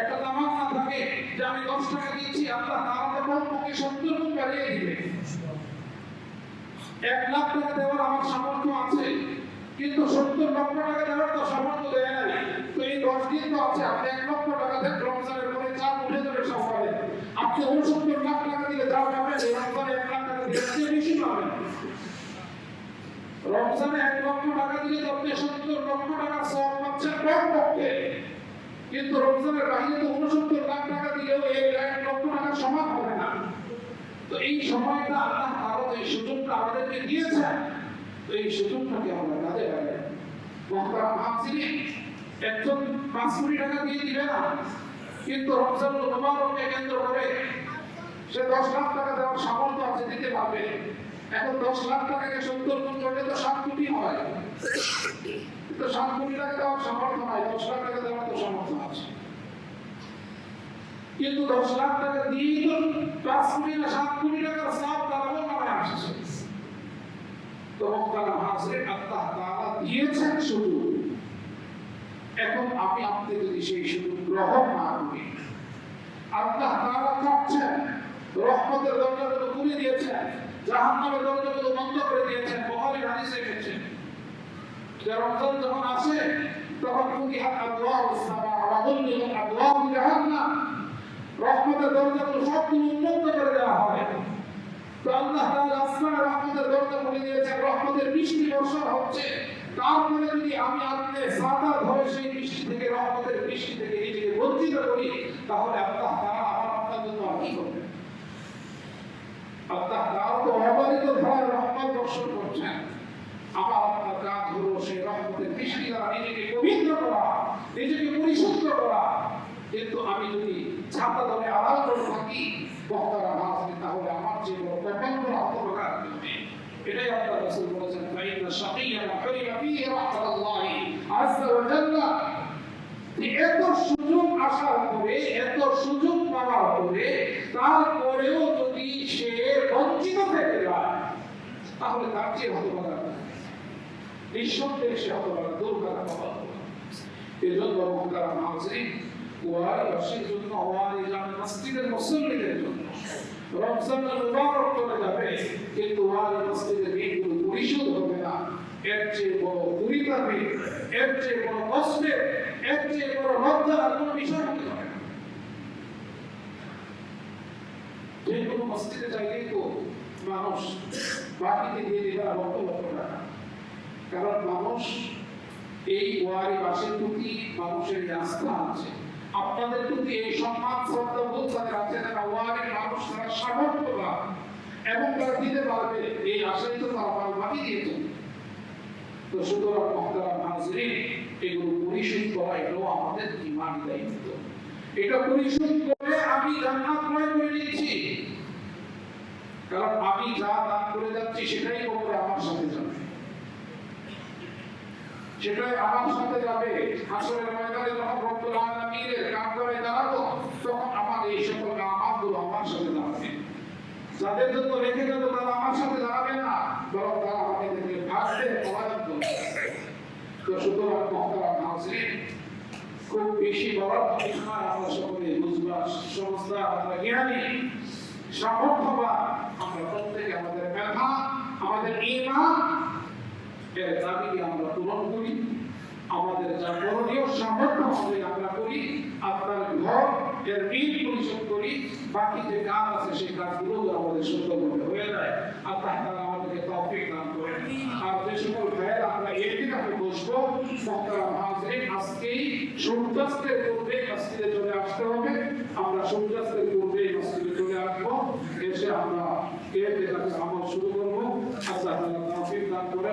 একটা তামান্না থাকে যে আমি 10 টাকা দিচ্ছি, আল্লাহ তাআলা তখন আমাকে 70 গুণ বাড়িয়ে দিবে। 1 লাখ টাকা দেওয়ার আমার সামর্থ্য আছে, কিন্তু 70 লক্ষ টাকা দেওয়ার তো সামর্থ্য দেয় নাই। তো এই 10 দিন তো আছে, আপনি 1 লক্ষ টাকা দেন, রমজানের পরে চাপ উঠে যাবে সকালে। আপনি 69 লাখ টাকা দিলে যা পাবেন, এই রমজানে 1 লাখ টাকা দিলে চেয়ে বেশি পাবেন। রমজানে 1 লক্ষ টাকা দিলে তো আপনি 70 লক্ষ টাকা সওয়াব পাচ্ছেন কমপক্ষে। কিন্তু রমজানের বাইরে তো 69 লাখ টাকা দিলেও এই 1 লক্ষ টাকা সমান হবে না। তো এই সময়টা আল্লাহ তাআলা এই সুযোগটা আমাদেরকে দিয়েছেন, তো এই সুযোগটাকে আমরা কাজে লাগাই। মুহতারাম হাজিরিন, একজন 5 কোটি টাকা দিয়ে দিবে না, কিন্তু রমজানুল মুবারককে কেন্দ্র করে সে 10 লাখ টাকা দেওয়ার সামর্থ্য আছে, দিতে পারবে। এখন 10 লাখ টাকাকে 70 গুণ করলে তো 7 কোটি হয়। তো 7 কোটি টাকা দেওয়ার সামর্থ্য নাই, 10 লাখ টাকা দেওয়ার তো সামর্থ্য আছে। কিন্তু 10 লাখ টাকা দিয়ে তো 5 কোটি না 7 কোটি টাকার সওয়াব তারা মনে আসছে। তো মুহতারাম হাজিরিন, আল্লাহ তাআলা দিয়েছেন সুযোগ। এখন আমি আপনি যদি সেই সুযোগ গ্রহণ না করি, আল্লাহ তাআলা চাচ্ছেন রহমতের দরজাগুলো খুলে দিয়েছেন, জাহান্নামের দরজাগুলো বন্ধ করে দিয়েছেন। বুখারীর হাদিসে এসেছে যে রমজান যখন আসে তখন ফুতিহাত আবওয়াবুস সামা ওয়া গুলিকাত আবওয়াবু জাহান্নাম, রহমতের দরজাগুলো সবগুলো উন্মুক্ত করে দেওয়া হয়। তো আল্লাহ তাআলা আসমানের রহমতের দরজা খুলে দিয়েছেন, রহমতের বৃষ্টি বর্ষণ হচ্ছে। তারপরে যদি আমি আপনি সাদা ধরে সেই বৃষ্টি থেকে, রহমতের বৃষ্টি থেকে নিজেকে বঞ্চিত করি, তাহলে আল্লাহ তাআলা আমার আপনার জন্য আর কি করবেন? আল্লাহ তাআলা তো অবারিত ধারায় রহমত বর্ষণ করছেন। আমার আপনার কাজ হলো সেই রহমতের বৃষ্টি দ্বারা নিজেকে পবিত্র করা, নিজেকে পরিশুদ্ধ করা। কিন্তু আমি যদি ছাতা ধরে আড়াল করে থাকি, মুহতারাম হাজিরিন, তাহলে আমার যে বড় কপাল হতভাগা হবে। এটাই আল্লাহ রাসূল বলেছেন, ফাইন্না শাকিয়্যান হুরিমা ফীহি রাহমাতুল্লাহি আযজা ওয়া জাল্লা। এত সুযোগ আসার পরে, এত সুযোগ পাওয়ার পরে, তারপরেও যদি সে বঞ্চিত থেকে যায়, তাহলে তার চেয়ে হতভাগা নিঃসন্দেহে সে হতভাগা, দুর্ভাগা পাওয়া। এজন্য মুহতারাম হাজিরিন, ওয়ারিবাসীর জন্য, ওয়ারিজান মসজিদের মুসল্লিদের জন্য রমজানুল মুবারক চলে যাবে, কিন্তু ওয়ারি মসজিদের ঋণগুলো পরিশোধ হবে না। এর চেয়ে বড় পরিতাপে, এর চেয়ে বড় কষ্টে, এর চেয়ে বড় লজ্জার আর কোনো বিষয় হতে পারে না। যে কোনো মসজিদে চাইলেই তো মানুষ বাকিতে দিয়ে দিবে লক্ষ লক্ষ টাকা। কারণ মানুষ এই ওয়ারিবাসীর প্রতি মানুষের আস্থা আছে, আপনাদের প্রতি এই সম্মান শ্রদ্ধা বোধ তাদের আছে। তারা ওয়ারির মানুষ, তারা সামর্থ্যবান এবং তারা দিতে পারবে, এই আশাই তো তারা বাকি দিয়েছেন। তো সুতরাং মুহতারাম হাজিরিন, এগুলো পরিশোধ করা এটাও আমাদের ঈমানি দায়িত্ব। এটা পরিশোধ করে আমি জান্নাত ক্রয় করে নিচ্ছি। কারণ আমি যা দান করে যাচ্ছি সেটাই কবরে আমার সাথে যাবে, সেটাই আমার সাথে যাবে। হাসরের ময়দানে যখন রব্বুল আলামিনের কাঠগড়ায় দাঁড়াবো, তখন আমার এই সকল আমালগুলো আমার সাথে দাঁড়াবে। যাদের জন্য রেখে গেল তারা আমার সাথে দাঁড়াবে না, বরং তারা আমাকে দেখে ভাববে, পলায়ন করবে। তো সুতরাং মুহতারাম হাজিরিন, খুব বেশি বলার কিছু নয়, আমরা সকলে বুঝবার সমস্যা, আমরা জ্ঞানী, সামর্থ্যবান, আমরা প্রত্যেকে আমাদের মেধা, আমাদের ঈমান এর দাবিকে আমরা পূরণ করি। আমাদের যা করণীয় সামর্থ্য হবে আমরা করি, আপনার ঘর এর ঋণ পরিশোধ করি, বাকি যে কাজ আছে সেই কাজগুলো আমাদের সুন্দরভাবে হয়ে যায়। আল্লাহ তাআলা আমাদেরকে তৌফিক দান করেন। আর যে সকল ভাইয়েরা আমরা ইতিকাফে বসবো, মুহতারাম হাজিরিন, আজকেই সূর্যাস্তের পূর্বে মসজিদে চলে আসতে হবে। আমরা সূর্যাস্তের পূর্বে মসজিদে চলে আসবো, এসে আমরা ইতিকাফের আমল শুরু করবো। আল্লাহ তাআলা তৌফিক দান করেন।